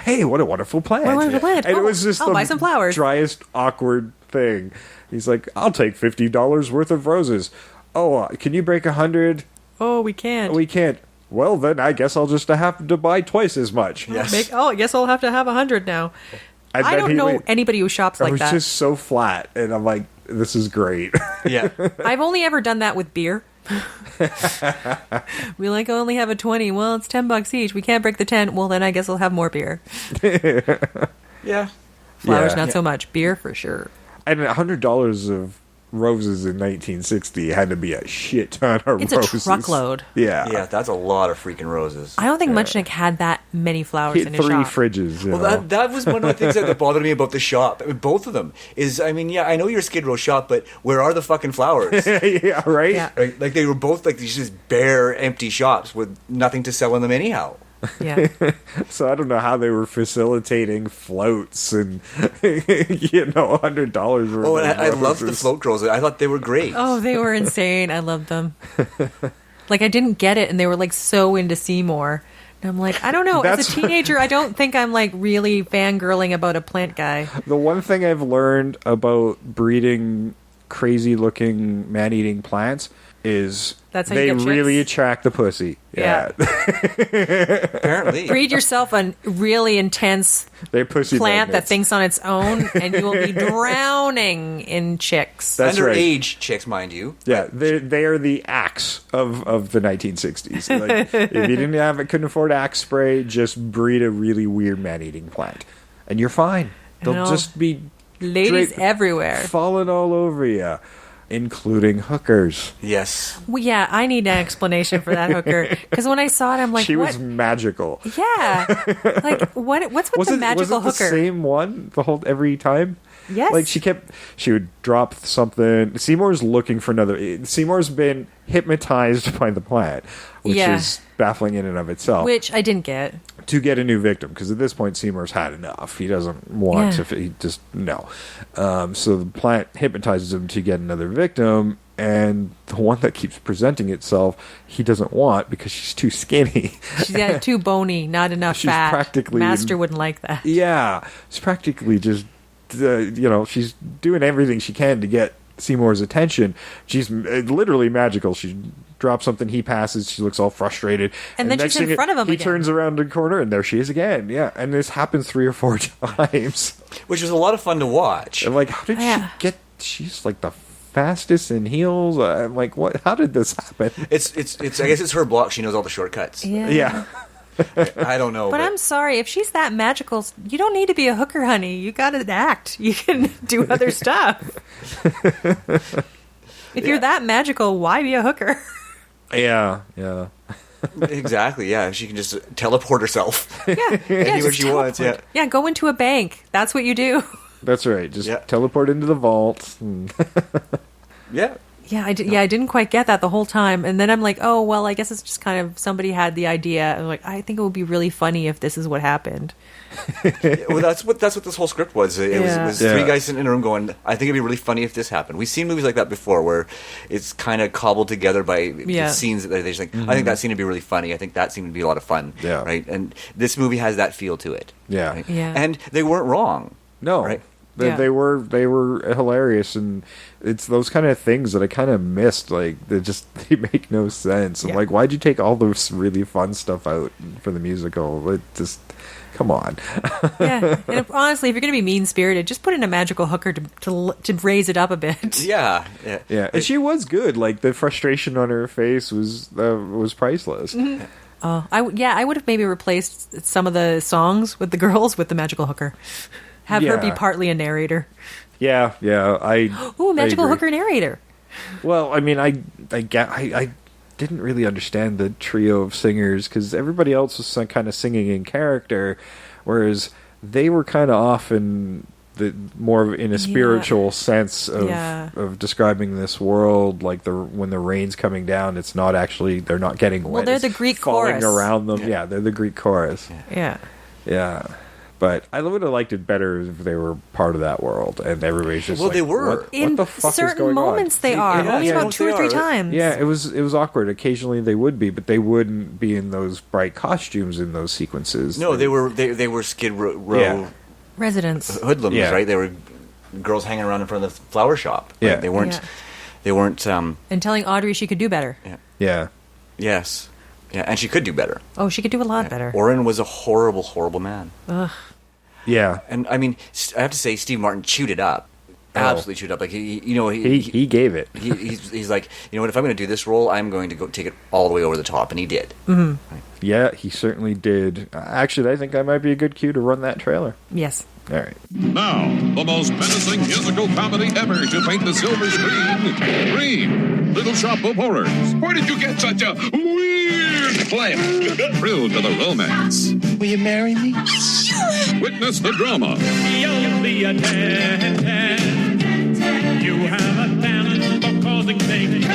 Hey, what a wonderful plant! What a wonderful plant! And it was just I'll buy some flowers. Driest, awkward thing. He's like, I'll take $50 worth of roses. Oh, can you break 100? Oh, we can't. We can't. Well, then I guess I'll just have to buy twice as much. Yes. I guess I'll have to have 100 now. I don't know anybody who shops like that. It was just so flat, and I'm like, this is great. Yeah. I've only ever done that with beer. We only have a 20. Well, it's $10 each. We can't break the 10. Well, then I guess I'll have more beer. Yeah. Flowers, not so much. Beer, for sure. And $100 of roses in 1960 had to be a shit ton of roses. It's a truckload. Yeah, that's a lot of freaking roses. I don't think Muchnick had that many flowers in his shop. 3 fridges. Well, that was one of the things that bothered me about the shop. I mean, both of them is, I know you're a Skid Row shop, but where are the fucking flowers? Yeah, right? Yeah. Right? Like they were both like these just bare, empty shops with nothing to sell in them anyhow. Yeah. So I don't know how they were facilitating floats and $100 worth. Oh, and I of loved the references. float girls. I thought they were great. Oh, they were insane. I loved them. Like, I didn't get it, and they were, like, so into Seymour. And I'm like, I don't know. As a teenager, I don't think I'm, like, really fangirling about a plant guy. The one thing I've learned about breeding crazy-looking man-eating plants is That's how you they get chicks? really attract the pussy. Yeah. Apparently. Breed yourself a really intense They're pussy plant that magnets. thinks on its own, and you will be drowning in chicks. That's right. Underage chicks, mind you. Yeah, they are the Axe of the 1960s. Like, if you couldn't afford Axe spray, just breed a really weird man-eating plant, and you're fine. They'll know. just be Ladies draped- everywhere. falling all over you, including hookers. Yes. Well, yeah, I need an explanation for that hooker. Because when I saw it, I'm like, She what? was magical. Yeah. Like, what's with the magical was it hooker? the same one every time? Yes. Like she would drop something. Seymour's looking for another. Seymour's been hypnotized by the plant, which Yeah. is baffling in and of itself. Which I didn't get. To get a new victim, because at this point Seymour's had enough. He doesn't want Yeah. to. He just no. So the plant hypnotizes him to get another victim, and the one that keeps presenting itself, he doesn't want because she's too skinny. She's too bony, not enough She's fat. practically- Master wouldn't like that. Yeah, it's practically just she's doing everything she can to get Seymour's attention. She's literally magical. She drops something, he passes, she looks all frustrated, And then next she's in thing front of him he again. turns around the corner and there she is again. Yeah, and this happens 3 or 4 times. Which was a lot of fun to watch. I'm like, how did Yeah. she get? She's like the fastest in heels. I'm like, what? How did this happen? It's. I guess it's her block. She knows all the shortcuts. Yeah. Yeah. I don't know. But I'm sorry, if she's that magical, you don't need to be a hooker, honey. You gotta act. You can do other stuff. If you're that magical, why be a hooker? Yeah. Exactly. Yeah, she can just teleport herself Yeah, anywhere just she wants. Yeah. teleport. Yeah, go into a bank. That's what you do. That's right. Just Yeah. teleport into the vault. Yeah. Yeah, I didn't quite get that the whole time. And then I'm like, oh, well, I guess it's just kind of somebody had the idea. I'm like, I think it would be really funny if this is what happened. Well, that's what this whole script was. It was Yeah. 3 guys sitting in a room going, I think it'd be really funny if this happened. We've seen movies like that before where it's kind of cobbled together by the scenes that they just think, I think that scene would be really funny. I think that scene would be a lot of fun. Yeah. Right? And this movie has that feel to it. Yeah. Right? Yeah. And they weren't wrong. No. Right? They were hilarious, and it's those kind of things that I kind of missed. Like they make no sense. I'm Yeah. like, why'd you take all this really fun stuff out for the musical? It just come on. Yeah, and honestly, if you're going to be mean spirited, just put in a magical hooker to raise it up a bit. Yeah. Yeah, and she was good. Like the frustration on her face was priceless. I would have maybe replaced some of the songs with the girls with the magical hooker. Have her be Yeah. partly a narrator. Yeah. Ooh, magical I agree. hooker narrator. Well, I mean, I didn't really understand the trio of singers because everybody else was kind of singing in character, whereas they were kind of off in a spiritual sense of describing this world. Like when the rain's coming down, it's not actually they're not getting wet. Well, they're it's the Greek falling chorus. around them. Yeah, they're the Greek chorus. Yeah. Yeah. But I would have liked it better if they were part of that world, and everybody's just Well, like, they were. What In the fuck is certain going moments, on? they are. Yeah, Only yeah, about 2 or they 3 are. times. Yeah, it was awkward. Occasionally they would be, but they wouldn't be in those bright costumes in those sequences. No, they were Skid Row Yeah. Residents. hoodlums, Yeah. right? They were girls hanging around in front of the flower shop. Right? Yeah. They weren't. Yeah. They weren't. And telling Audrey she could do better. Yeah. Yes. Yeah, and she could do better. Oh, she could do a lot better. Oren was a horrible, horrible man. Ugh. Yeah. And I mean, I have to say, Steve Martin chewed it up. Absolutely chewed it up. Like He gave it. he's like, you know what? If I'm going to do this role, I'm going to go take it all the way over the top, and he did. Mm-hmm. Yeah, he certainly did. Actually, I think that might be a good cue to run that trailer. Yes. All right. Now, the most menacing musical comedy ever to paint the silver screen. Dream, Little Shop of Horrors. Where did you get such a weird flavor? Thrill to the romance. Will you marry me? Witness the drama. You'll be a 10. You have a talent for causing things.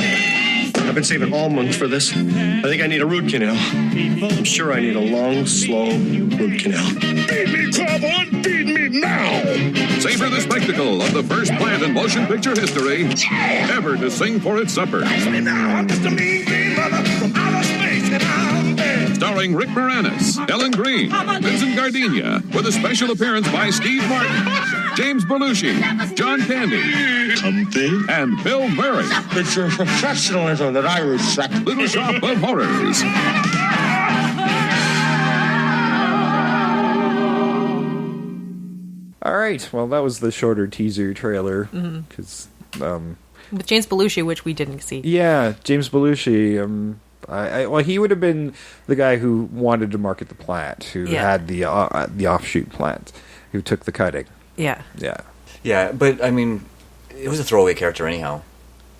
And been saving almonds for this. I think I need a root canal. I'm sure I need a long, slow root canal. Feed me, Clawborn! Feed me now! Savor the spectacle of the first plant in motion picture history ever to sing for its supper. Me now. I'm just a mean green mother from outer space, and I'm dead. Starring Rick Morranis, Ellen Green, Vincent Gardenia, with a special appearance by Steve Martin, James Belushi, John Candy, Something? and Bill Murray. It's your professionalism that I respect. Little Shop of Horrors. All right. Well, that was the shorter teaser trailer. Because, With James Belushi, which we didn't see. yeah, James Belushi. Well, he would have been the guy who wanted to market the plant, who had the offshoot plant, who took the cutting. Yeah. Yeah. Yeah, but I mean, it was a throwaway character anyhow.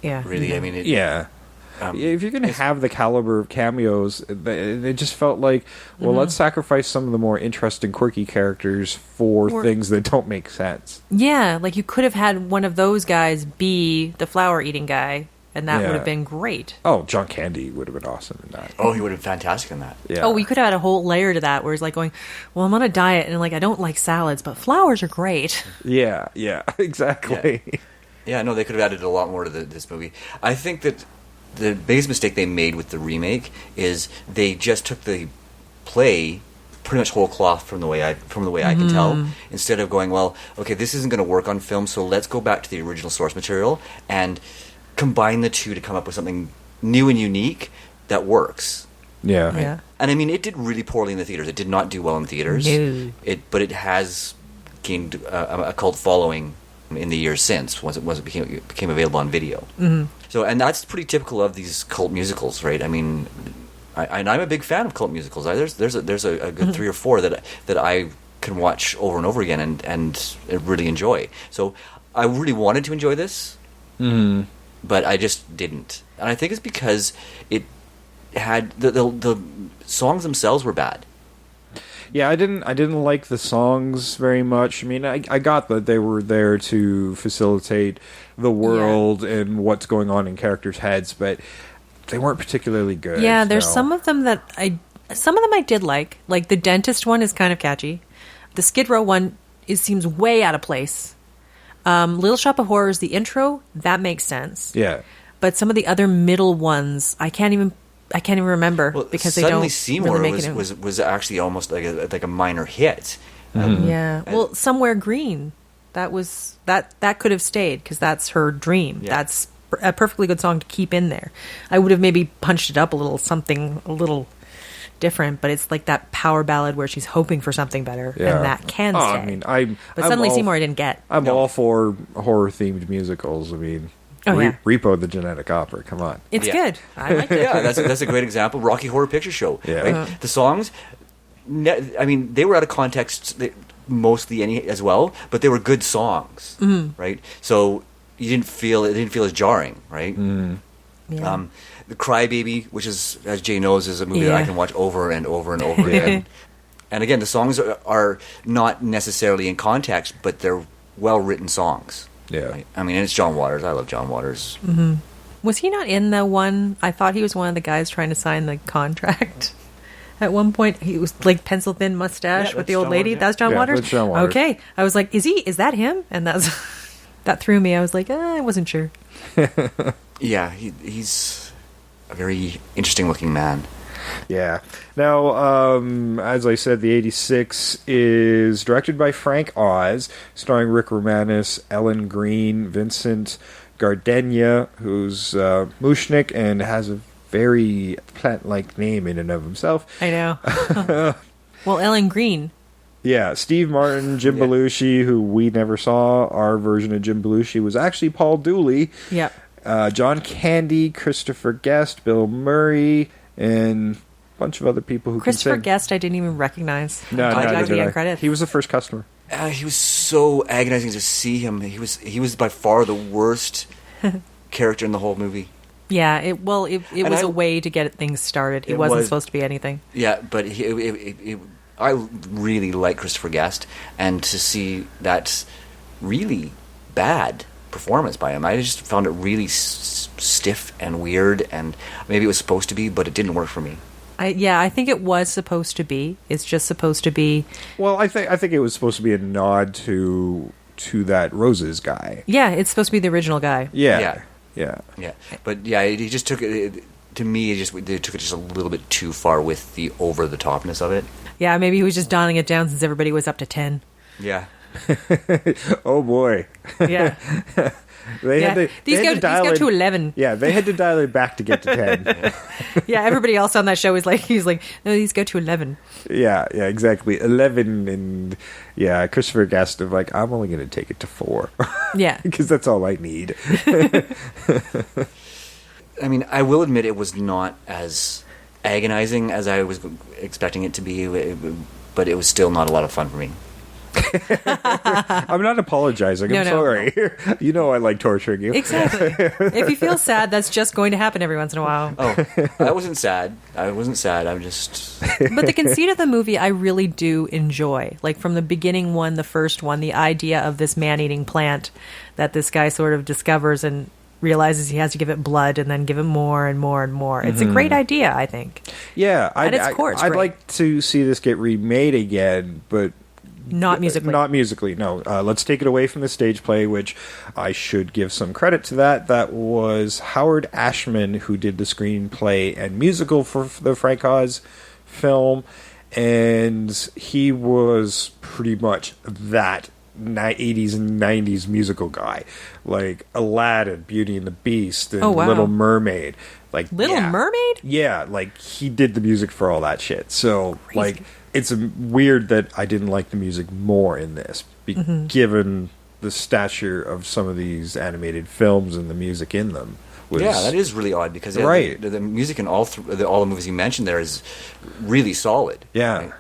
Yeah. Really, I mean, if you're going to have the caliber of cameos, it just felt like, well, let's sacrifice some of the more interesting, quirky characters for things that don't make sense. Yeah, like you could have had one of those guys be the flower-eating guy, and that would have been great. Oh, John Candy would have been awesome in that. Oh, he would have been fantastic in that. Yeah. Oh, we could have had a whole layer to that, where he's like going, well, I'm on a diet, and like I don't like salads, but flowers are great. Yeah, exactly. Yeah, no, they could have added a lot more to this movie. I think that the biggest mistake they made with the remake is they just took the play pretty much whole cloth from the way I can tell, instead of going, well, okay, this isn't going to work on film, so let's go back to the original source material and combine the two to come up with something new and unique that works. Yeah. Yeah. And I mean, it did really poorly in the theaters. It did not do well in theaters. No. But it has gained a cult following in the years since, once it became available on video. Mm-hmm. So, and that's pretty typical of these cult musicals, right? I mean, I'm a big fan of cult musicals. There's a good 3 or 4 that I can watch over and over again and really enjoy. So, I really wanted to enjoy this, but I just didn't. And I think it's because it had the songs themselves were bad. Yeah, I didn't like the songs very much. I mean, I got that they were there to facilitate the world and what's going on in characters' heads, but they weren't particularly good. Yeah, there's some of them that I did like. Like the dentist one is kind of catchy. The Skid Row one seems way out of place. Little Shop of Horrors, the intro, that makes sense. Yeah. But some of the other middle ones, I can't even remember because they don't Seymour really make it. was actually almost like a minor hit. Yeah. Well, Somewhere Green, that could have stayed because that's her dream. Yeah. That's a perfectly good song to keep in there. I would have maybe punched it up a little, something a little different, but it's like that power ballad where she's hoping for something better, and that can stay. I mean, but Suddenly Seymour I didn't get. I'm all for horror-themed musicals. I mean, Repo the Genetic Opera. Come on, it's good. I like it. Yeah, that's a great example. Rocky Horror Picture Show. Yeah, right? The songs. I mean, they were out of context mostly as well, but they were good songs, right? So it didn't feel as jarring, right? Yeah. The Crybaby, which is, as Jay knows, is a movie that I can watch over and over and over again. And again, the songs are not necessarily in context, but they're well-written songs. Yeah. Right? I mean, and it's John Waters. I love John Waters. Mm-hmm. Was he not in the one? I thought he was one of the guys trying to sign the contract. At one point, he was like pencil-thin mustache with the old lady. That's John Waters? That's John Waters. Okay. I was like, is that him? And that threw me. I was like, I wasn't sure. Yeah, he's a very interesting-looking man. Yeah. Now, as I said, the 86 is directed by Frank Oz, starring Rick Morranis, Ellen Green, Vincent Gardenia, who's Mushnik and has a very plant-like name in and of himself. I know. Well, Ellen Green. Yeah, Steve Martin, Jim Belushi, who we never saw. Our version of Jim Belushi was actually Paul Dooley. Yeah. John Candy, Christopher Guest, Bill Murray, and a bunch of other people who Christopher can sing. Guest I didn't even recognize. No, did I. He was the first customer. He was so agonizing to see him. He was by far the worst character in the whole movie. Yeah, it was a way to get things started. He wasn't supposed to be anything. Yeah, but I really like Christopher Guest, and to see that really bad performance by him, I just found it really stiff and weird, and maybe it was supposed to be, but it didn't work for me. I think it was supposed to be. It's just supposed to be. Well, I think it was supposed to be a nod to that Roses guy. Yeah, it's supposed to be the original guy. Yeah. But yeah, he just took it. To me, they took it just a little bit too far with the over the topness of it. Yeah, maybe he was just dialing it down since everybody was up to 10. Yeah. Oh boy. Yeah. These go to 11. Yeah, they had to dial it back to get to 10. Yeah, everybody else on that show was like, no, these go to 11. Yeah, exactly. 11, and Christopher Guest of like, I'm only going to take it to 4. Yeah. Because that's all I need. I mean, I will admit it was not as agonizing as I was expecting it to be, but it was still not a lot of fun for me. I'm not apologizing. I'm sorry. No. You know I like torturing you. Exactly. If you feel sad, that's just going to happen every once in a while. Oh, I wasn't sad. I'm just... But the conceit of the movie I really do enjoy. Like from the beginning one, the first one, the idea of this man-eating plant that this guy sort of discovers and realizes he has to give it blood and then give it more and more and more. It's a great idea, I think. Yeah. At its core, it's I'd great. like to see this get remade again, but... Not musically. Not musically, no. Let's take it away from the stage play, which I should give some credit to that. That was Howard Ashman who did the screenplay and musical for the Frank Oz film, and he was pretty much that 80s and 90s musical guy. Like Aladdin, Beauty and the Beast, and Little Mermaid. Like Little Mermaid? Yeah, like he did the music for all that shit. So, Crazy. like... It's weird that I didn't like the music more in this, given the stature of some of these animated films and the music in them. That is really odd because the music in all the movies you mentioned there is really solid. Yeah. Right?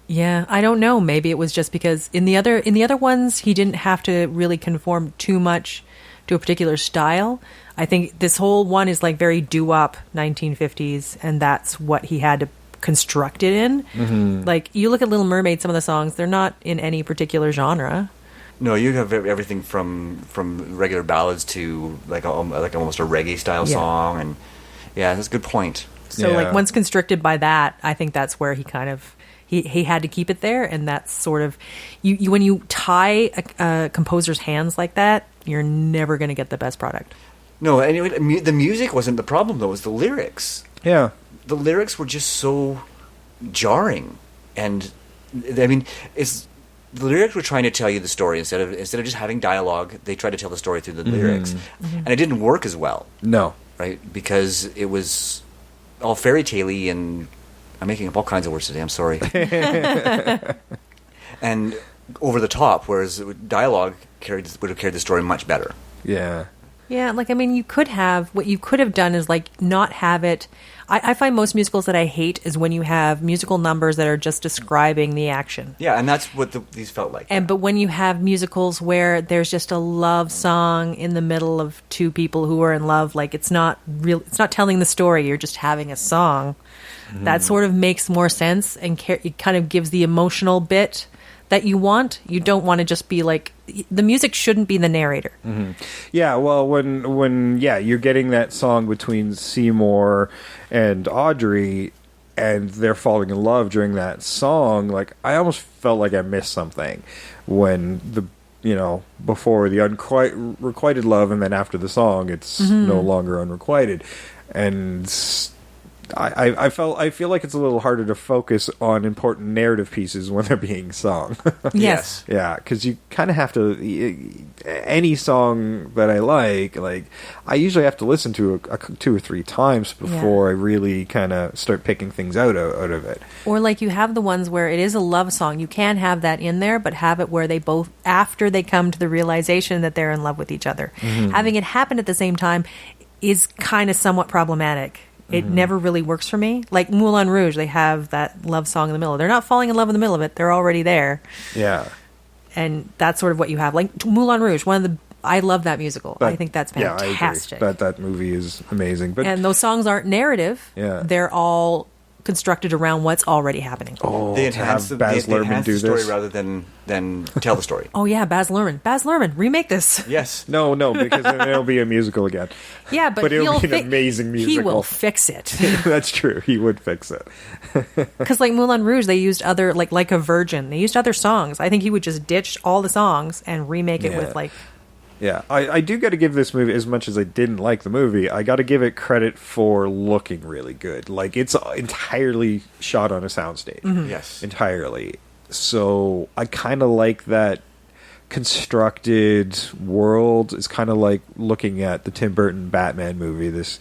Yeah, I don't know. Maybe it was just because in the other ones he didn't have to really conform too much to a particular style. I think this whole one is like very doo-wop 1950s, and that's what he had to constructed in. Like you look at Little Mermaid, some of the songs, they're not in any particular genre. No, you have everything from regular ballads to like almost a reggae style song, and that's a good point. So like once constricted by that, I think that's where he kind of he had to keep it there, and that's sort of you when you tie a composer's hands like that, you're never going to get the best product. No, anyway, the music wasn't the problem though; it was the lyrics. Yeah. The lyrics were just so jarring, and I mean, the lyrics were trying to tell you the story instead of just having dialogue. They tried to tell the story through the lyrics, and it didn't work as well. No, right? Because it was all fairy tale-y, and I'm making up all kinds of words today. I'm sorry. And over the top, whereas dialogue would have carried the story much better. Yeah. Yeah, like, I mean, what you could have done is, like, not have it... I find most musicals that I hate is when you have musical numbers that are just describing the action. Yeah, and that's what these felt like. But when you have musicals where there's just a love song in the middle of two people who are in love, like, it's not telling the story, you're just having a song. That sort of makes more sense, and it kind of gives the emotional bit that you want. You don't want to just be like, the music shouldn't be the narrator. Yeah, well, when you're getting that song between Seymour and Audrey, and they're falling in love during that song, like, I almost felt like I missed something when before the unrequited love, and then after the song, it's no longer unrequited. And I feel like it's a little harder to focus on important narrative pieces when they're being sung. Yes. Yeah, because you kind of have to... Any song that I like I usually have to listen to 2 or 3 times before I really kind of start picking things out of it. Or like you have the ones where it is a love song. You can have that in there, but have it where they both, after they come to the realization that they're in love with each other. Having it happen at the same time is kind of somewhat problematic. It never really works for me. Like Moulin Rouge, they have that love song in the middle. They're not falling in love in the middle of it. They're already there. Yeah. And that's sort of what you have. Like Moulin Rouge, I love that musical. I think that's fantastic. Yeah, I agree. That movie is amazing. But and those songs aren't narrative. Yeah. They're all constructed around what's already happening. Oh, they to have Baz they Luhrmann enhance do the story this rather than tell the story. Oh yeah, Baz Luhrmann, remake this. Yes. No, because then it'll be a musical again. Yeah, but it'll be an amazing musical. He will fix it. That's true. He would fix it. Because like Moulin Rouge, they used other like a Virgin. They used other songs. I think he would just ditch all the songs and remake it with like. Yeah, I do got to give this movie, as much as I didn't like the movie, I got to give it credit for looking really good. Like, it's entirely shot on a soundstage. Mm-hmm. Yes. Entirely. So, I kind of like that constructed world. It's kind of like looking at the Tim Burton Batman movie, this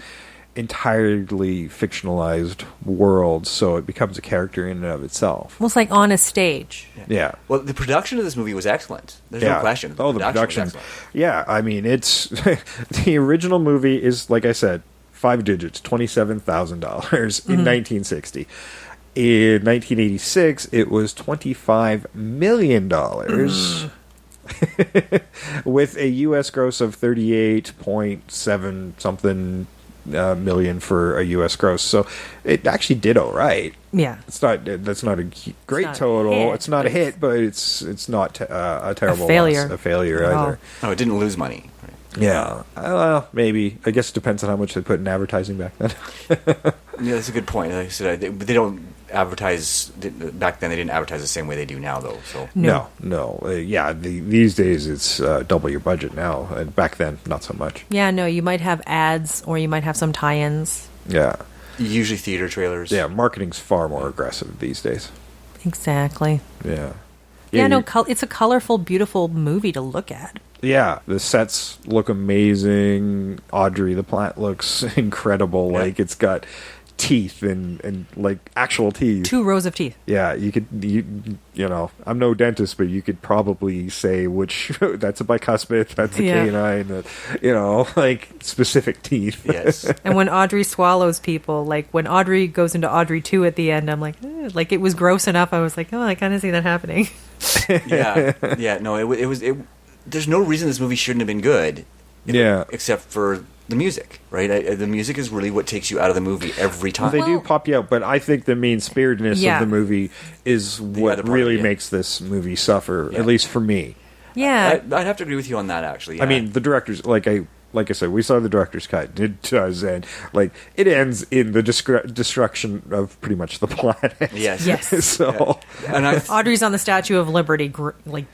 entirely fictionalized world, so it becomes a character in and of itself. Well, it's like on a stage. Yeah. Well, the production of this movie was excellent. There's no question. The production. Was excellent. Yeah, I mean, it's the original movie is, like I said, 5 digits, $27,000 in 1960. In 1986, it was $25 million. With a U.S. gross of 38.7 something million for a U.S. gross, so it actually did all right. Yeah, that's not a great total. It's not a hit, but it's not a terrible failure. Loss, a failure either. No, it didn't lose money. Yeah, maybe. I guess it depends on how much they put in advertising back then. Yeah, that's a good point. Like I said, they don't advertise back then. They didn't advertise the same way they do now, though. So no. These days it's double your budget now, and back then not so much. Yeah, no, you might have ads or you might have some tie-ins. Yeah, usually theater trailers. Yeah, marketing's far more aggressive these days. Exactly. Yeah. It's a colorful, beautiful movie to look at. Yeah, the sets look amazing. Audrey the plant looks incredible. Yeah. Like, it's got teeth and like actual teeth. 2 rows of teeth. Yeah, you know, I'm no dentist, but you could probably say which that's a bicuspid, that's a canine, like specific teeth. Yes. And when Audrey swallows people, like when Audrey goes into Audrey 2 at the end, I'm like, like it was gross enough. I was like, oh, I kind of see that happening. Yeah. No, it was. There's no reason this movie shouldn't have been good. Except for the music, right? The music is really what takes you out of the movie every time. They do pop you out, but I think the mean-spiritedness of the movie is what really makes this movie suffer, at least for me. Yeah. I'd have to agree with you on that, actually. Yeah. I mean, the director's, like I said, we saw the director's cut. It does end, it ends in the destruction of pretty much the planet. Yes. So, and Audrey's on the Statue of Liberty, growling.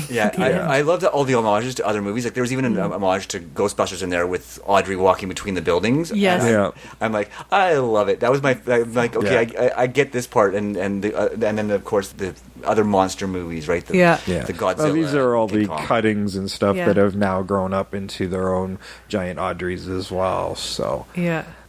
Yeah, I loved all the homages to other movies. Like, there was even an homage to Ghostbusters in there with Audrey walking between the buildings. Yes. I'm like, I love it. That was I'm like, okay, I get this part, and then of course the other monster movies, right? The Godzilla. Well, these are all King the Kong. cuttings and stuff that have now grown up into their own giant Audreys as well. So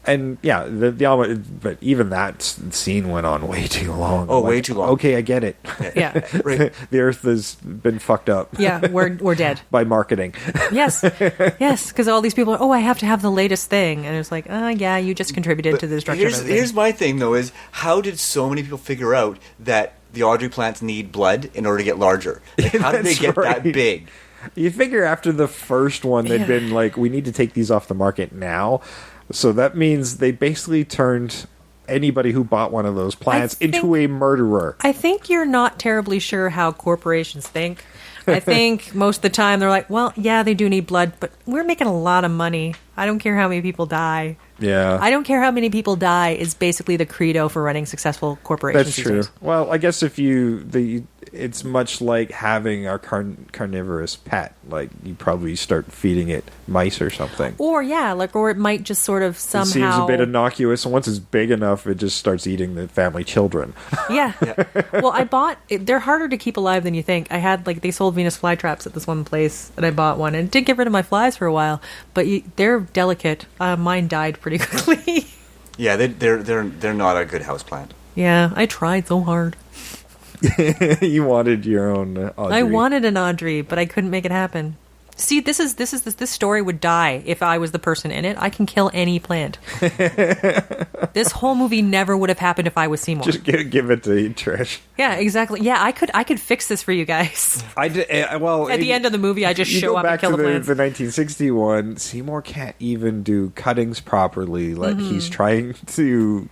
And but even that scene went on way too long. Oh, way too long. Okay, I get it. Yeah. Right. The Earth has been fucked up. Yeah, we're dead. By marketing. Yes, because all these people are, I have to have the latest thing. And it's like, you just contributed to the destruction of everything. Here's my thing, though, is how did so many people figure out that the Audrey plants need blood in order to get larger? Like, how did they get that big? You figure after the first one, they'd been like, we need to take these off the market now. So that means they basically turned anybody who bought one of those plants into a murderer. I think you're not terribly sure how corporations think. I think most of the time they're like, well, yeah, they do need blood, but we're making a lot of money. I don't care how many people die. Yeah. I don't care how many people die is basically the credo for running successful corporations. That's true. Well, I guess it's much like having a carnivorous pet. Like, you probably start feeding it mice or something. Or it might just sort of somehow... It seems a bit innocuous, and once it's big enough, it just starts eating the family children. Yeah. Well, they're harder to keep alive than you think. I had, they sold Venus flytraps at this one place, and I bought one, and did get rid of my flies for a while, but they're delicate. Mine died pretty quickly. Yeah, they're not a good houseplant. Yeah, I tried so hard. You wanted your own Audrey. I wanted an Audrey, but I couldn't make it happen. See, this story would die if I was the person in it. I can kill any plant. This whole movie never would have happened if I was Seymour. Just give it to Trish. Yeah, exactly. Yeah, I could fix this for you guys. At the end of the movie, I just show up and kill the plants. The 1961, Seymour can't even do cuttings properly. Like he's trying to.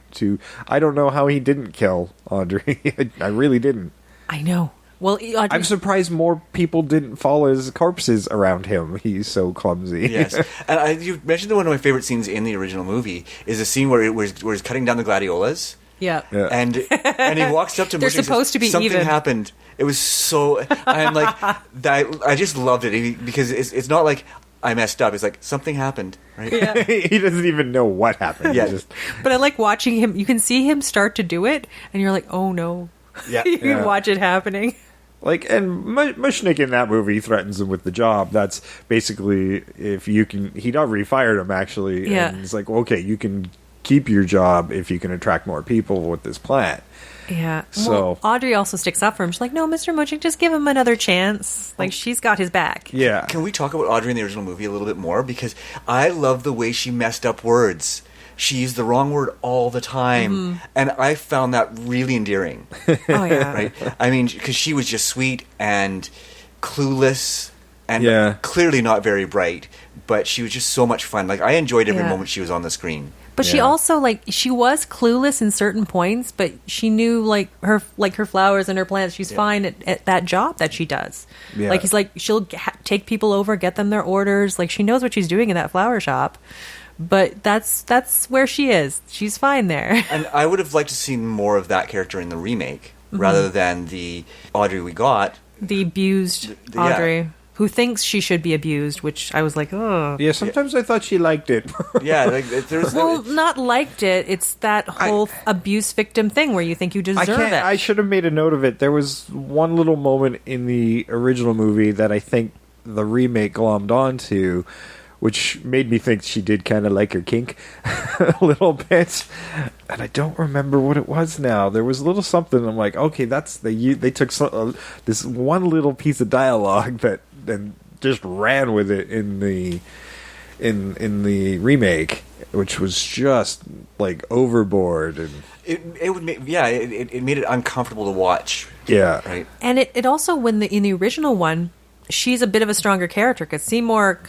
I don't know how he didn't kill Audrey. I really didn't. I know. Well, I'm surprised more people didn't fall as corpses around him. He's so clumsy. Yes, and you mentioned that one of my favorite scenes in the original movie is a scene where he's cutting down the gladiolas. Yeah. And he walks up to him. They're supposed to be something even. Something happened. It was so. I'm like that. I just loved it because it's not like I messed up. It's like something happened. Right? Yeah. He doesn't even know what happened. Yeah. But I like watching him. You can see him start to do it, and you're like, oh no. Yeah. You can watch it happening. Like, and Mushnick in that movie threatens him with the job. That's basically, if you can, he'd already fired him, actually. Yeah. And it's like, well, okay, you can keep your job if you can attract more people with this plant. Yeah. So well, Audrey also sticks up for him. She's like, no, Mr. Mushnick, just give him another chance. Like, she's got his back. Yeah. Can we talk about Audrey in the original movie a little bit more? Because I love the way she messed up words. She used the wrong word all the time, and I found that really endearing. Oh, yeah. Right? I mean, because she was just sweet and clueless and clearly not very bright, but she was just so much fun. Like, I enjoyed every moment she was on the screen. But she also, like, she was clueless in certain points, but she knew, like her flowers and her plants. She's fine at that job that she does. Yeah. Like, he's like, she'll take people over, get them their orders. Like, she knows what she's doing in that flower shop. But that's where she is. She's fine there. And I would have liked to see more of that character in the remake, rather than the Audrey we got. The abused Audrey, who thinks she should be abused, which I was like, oh. Yeah, sometimes I thought she liked it. Yeah, like there's not liked it. It's that whole abuse victim thing where you think you deserve it. I should have made a note of it. There was one little moment in the original movie that I think the remake glommed onto, which made me think she did kind of like her kink a little bit. And I don't remember what it was now. There was a little something. I'm like, okay, they took this one little piece of dialogue and just ran with it in the remake, which was just like overboard. And it made it uncomfortable to watch. Yeah. Right. And it also, in the original one, she's a bit of a stronger character because Seymour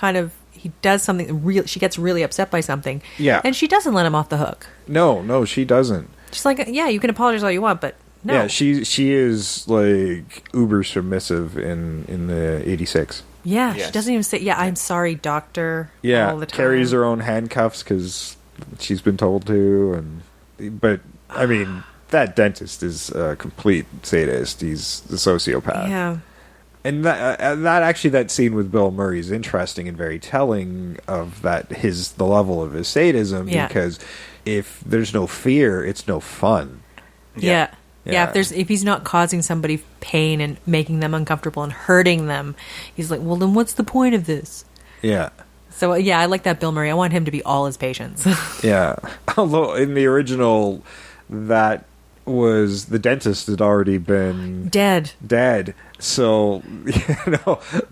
he does something real. She gets really upset by something. Yeah. And she doesn't let him off the hook. No, she doesn't. She's like, yeah, you can apologize all you want, but no. Yeah, she is like uber submissive in the 86. Yeah, yes. She doesn't even say, I'm sorry, doctor, all the time. Carries her own handcuffs because she's been told to. But, I mean, that dentist is a complete sadist. He's the sociopath. Yeah. And that scene with Bill Murray is interesting and very telling of the level of his sadism, because if there's no fear, it's no fun. Yeah. If he's not causing somebody pain and making them uncomfortable and hurting them, he's like, well, then what's the point of this? Yeah. So I like that Bill Murray. I want him to be all his patients. Yeah. Although in the original, that was the dentist had already been dead. So,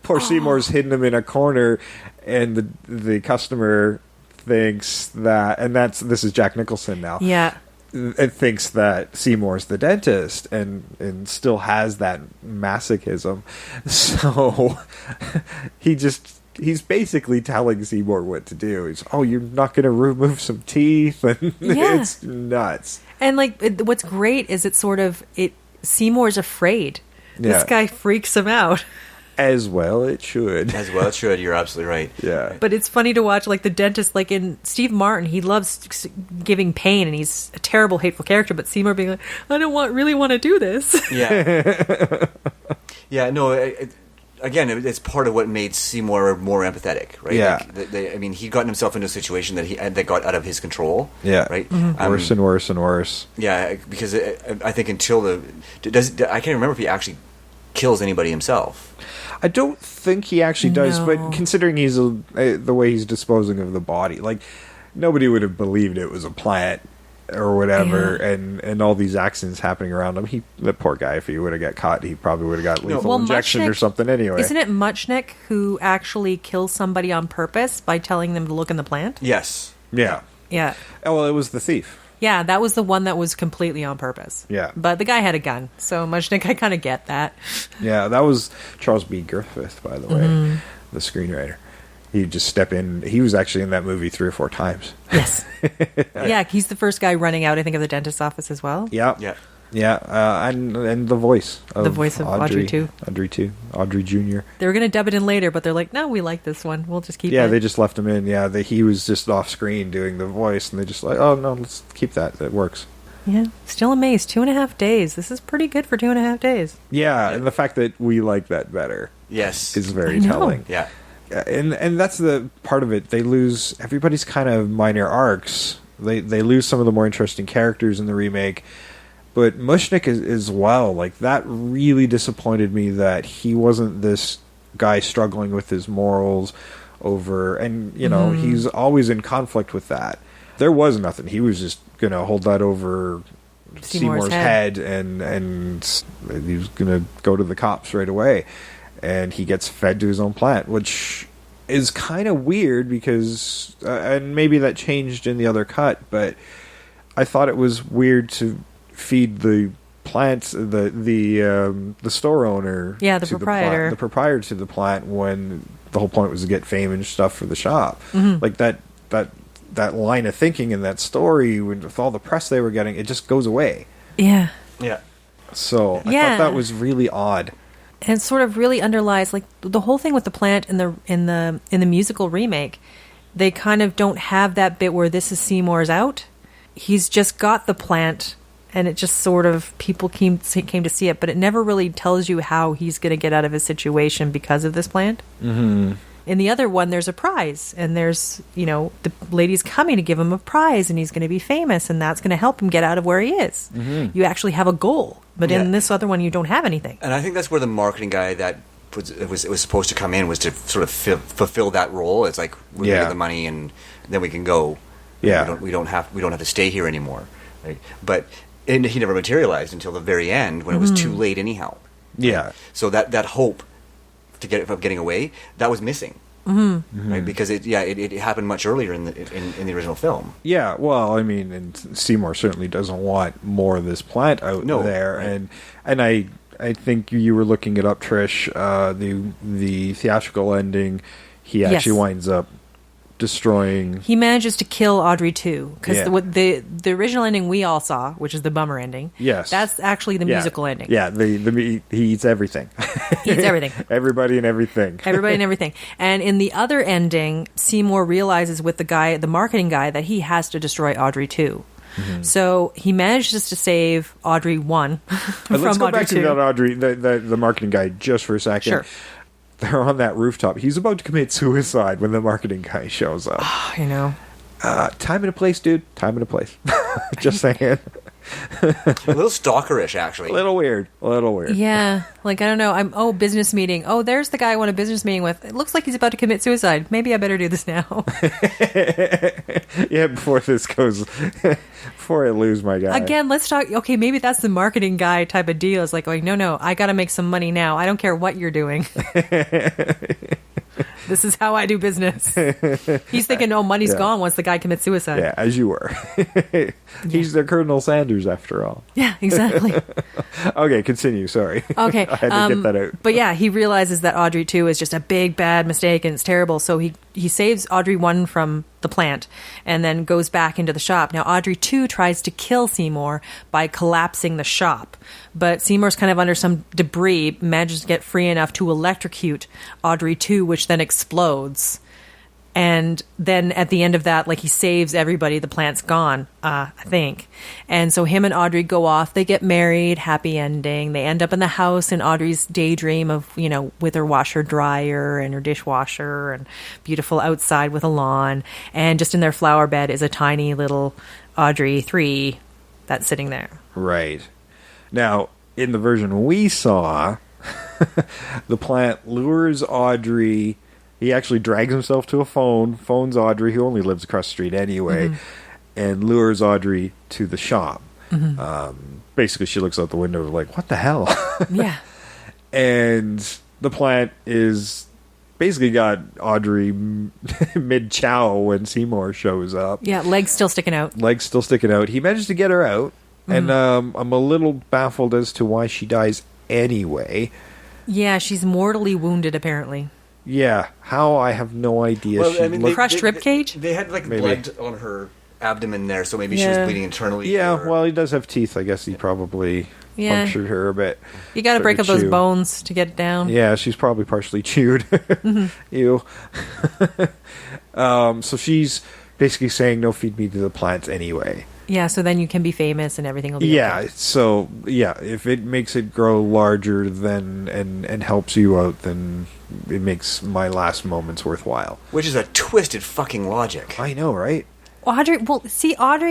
poor Seymour's hidden him in a corner, and the customer thinks that, and this is Jack Nicholson now. Yeah. It thinks that Seymour's the dentist and still has that masochism. So he's basically telling Seymour what to do. He's, you're not going to remove some teeth, and it's nuts. And like, what's great is Seymour's afraid. Yeah. This guy freaks him out. As well it should. You're absolutely right. Yeah. But it's funny to watch, like, the dentist, like in Steve Martin, he loves giving pain, and he's a terrible, hateful character, but Seymour being like, I don't really want to do this. Yeah. Yeah, no, again, it's part of what made Seymour more empathetic, right? Yeah. Like, he'd gotten himself into a situation that got out of his control. Yeah. Right? Mm-hmm. Worse and worse and worse. Yeah, because I think until I can't remember if he actually kills anybody himself. I don't think he actually does, but considering he's the way he's disposing of the body, like, nobody would have believed it was a plant or whatever, Yeah. and all these accidents happening around him. The poor guy, if he would have got caught, he probably would have got lethal injection or something anyway. Isn't it Muchnick who actually kills somebody on purpose by telling them to look in the plant? Yes. Yeah. Yeah. Oh, well, it was the thief. Yeah, that was the one that was completely on purpose. Yeah. But the guy had a gun, so Muchnick, I kind of get that. Yeah, that was Charles B. Griffith, by the way, the screenwriter. He'd just step in. He was actually in that movie 3 or 4 times. Yes. Yeah, he's the first guy running out, I think, of the dentist's office as well. Yeah. Yeah. Yeah, and the voice of Audrey too. Audrey Jr. They were going to dub it in later, but they're like, no, we like this one. We'll just keep it. Yeah, they just left him in. Yeah, he was just off screen doing the voice, and they just like, oh, no, let's keep that. It works. Yeah, still amazed. 2.5 days. This is pretty good for 2.5 days. Yeah, and the fact that we like that better Yes. is very telling. Yeah. And that's the part of it. They lose everybody's kind of minor arcs. They lose some of the more interesting characters in the remake. But Muchnick is as well. Like, that really disappointed me that he wasn't this guy struggling with his morals over, and, you know, he's always in conflict with that. There was nothing. He was just going to hold that over Seymour's head, and he was going to go to the cops right away. And he gets fed to his own plant, which is kind of weird because, and maybe that changed in the other cut, but I thought it was weird to feed the plants, the store owner, the proprietor, the proprietor to the plant when the whole point was to get fame and stuff for the shop. Like that line of thinking in that story, with all the press they were getting, it just goes away. Yeah. Yeah. So I thought that was really odd. And it sort of really underlies, like, the whole thing with the plant in the musical remake. They kind of don't have that bit where this is Seymour's out. He's just got the plant, and it just sort of, people came to see it, but it never really tells you how he's going to get out of his situation because of this plant. Mm-hmm. In the other one, there's a prize, and there's, you know, the lady's coming to give him a prize, and he's going to be famous, and that's going to help him get out of where he is. Mm-hmm. You actually have a goal, but in this other one, you don't have anything. And I think that's where the marketing guy that was supposed to come in was to sort of fulfill that role. It's like, we're going to get the money, and then we can go. Yeah, we don't have to stay here anymore. Right? But he never materialized until the very end when it was too late anyhow. Yeah. So that hope of getting away, that was missing. Right? Because it happened much earlier in the original film. Yeah, well, I mean, and Seymour certainly doesn't want more of this plant out there, right. and I think you were looking it up, Trish. The theatrical ending, he actually winds up destroying. He manages to kill Audrey too, because the original ending we all saw, which is the bummer ending. Yes, that's actually the musical ending. Yeah, he eats everything. He eats everything. Everybody and everything. Everybody and everything. And in the other ending, Seymour realizes with the marketing guy, that he has to destroy Audrey too. Mm-hmm. So he manages to save Audrey 1 from Let's go Audrey back 2. to that Audrey, the marketing guy, just for a second. Sure. They're on that rooftop. He's about to commit suicide when the marketing guy shows up. Oh, I know. Time and a place, dude. Time and a place. Just saying. A little stalkerish, actually. A little weird. Yeah. Like, I don't know. Business meeting. Oh, there's the guy I want a business meeting with. It looks like he's about to commit suicide. Maybe I better do this now. Yeah, before I lose my guy. Again, let's talk. Okay, maybe that's the marketing guy type of deal. It's like, no, I got to make some money now. I don't care what you're doing. This is how I do business. He's thinking, money's gone once the guy commits suicide. Yeah, as you were. He's their Colonel Sanders, after all. Yeah, exactly. Okay, continue. Sorry. Okay. I had to get that out. But yeah, he realizes that Audrey 2 is just a big, bad mistake, and it's terrible. So he saves Audrey 1 from the plant and then goes back into the shop. Now, Audrey 2 tries to kill Seymour by collapsing the shop. But Seymour's kind of under some debris, manages to get free enough to electrocute Audrey 2, which then explodes. And then at the end of that, like, he saves everybody. The plant's gone, I think. And so him and Audrey go off. They get married. Happy ending. They end up in the house in Audrey's daydream of, with her washer dryer and her dishwasher and beautiful outside with a lawn. And just in their flower bed is a tiny little Audrey 3 that's sitting there. Right. Now, in the version we saw, the plant lures Audrey. He actually drags himself to a phone, phones Audrey, who only lives across the street anyway, and lures Audrey to the shop. Mm-hmm. Basically, she looks out the window like, what the hell? Yeah. And the plant is basically got Audrey mid-chow when Seymour shows up. Yeah, legs still sticking out. He managed to get her out, and I'm a little baffled as to why she dies anyway. Yeah, she's mortally wounded, apparently. Yeah, how, I have no idea. Well, I mean, crushed ribcage? They had like Maybe. blood on her abdomen there, so maybe she was bleeding internally. Yeah, well, he does have teeth. I guess he probably punctured her a bit. You got to break up those bones to get it down. Yeah, she's probably partially chewed. Ew. So she's basically saying, no, feed me to the plants anyway. Yeah, so then you can be famous and everything will be okay. So, if it makes it grow larger then and helps you out, then it makes my last moments worthwhile. Which is a twisted fucking logic. I know, right? Audrey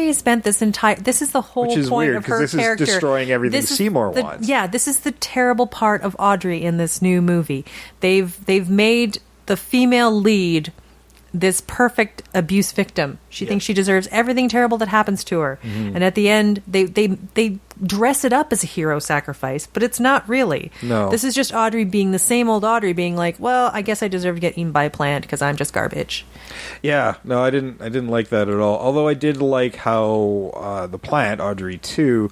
has spent this is the whole Which is point weird, of her 'cause this character. is destroying everything Seymour wants. Yeah, this is the terrible part of Audrey in this new movie. They've made the female lead this perfect abuse victim. She thinks she deserves everything terrible that happens to her. Mm-hmm. And at the end, they dress it up as a hero sacrifice, but it's not really. No. This is just Audrey being the same old Audrey being like, well, I guess I deserve to get eaten by a plant because I'm just garbage. Yeah, no, I didn't like that at all. Although I did like how the plant, Audrey 2,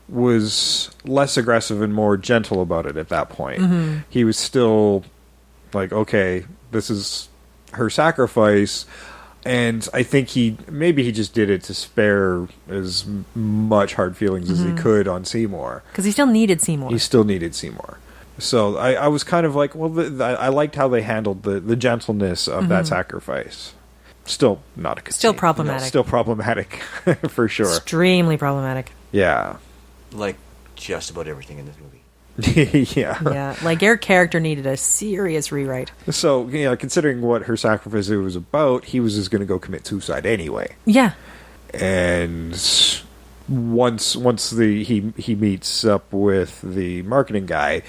was less aggressive and more gentle about it at that point. Mm-hmm. He was still like, okay, this is her sacrifice, and I think he just did it to spare as much hard feelings as he could on Seymour, because he still needed Seymour. So I was kind of like, well, I liked how they handled the gentleness of that sacrifice. Still not a good still scene. problematic. Still problematic for sure. Extremely problematic. Yeah, like just about everything in this movie. Yeah, like your character needed a serious rewrite. So, considering what her sacrifice was about, he was just going to go commit suicide anyway. Yeah. And once he meets up with the marketing guy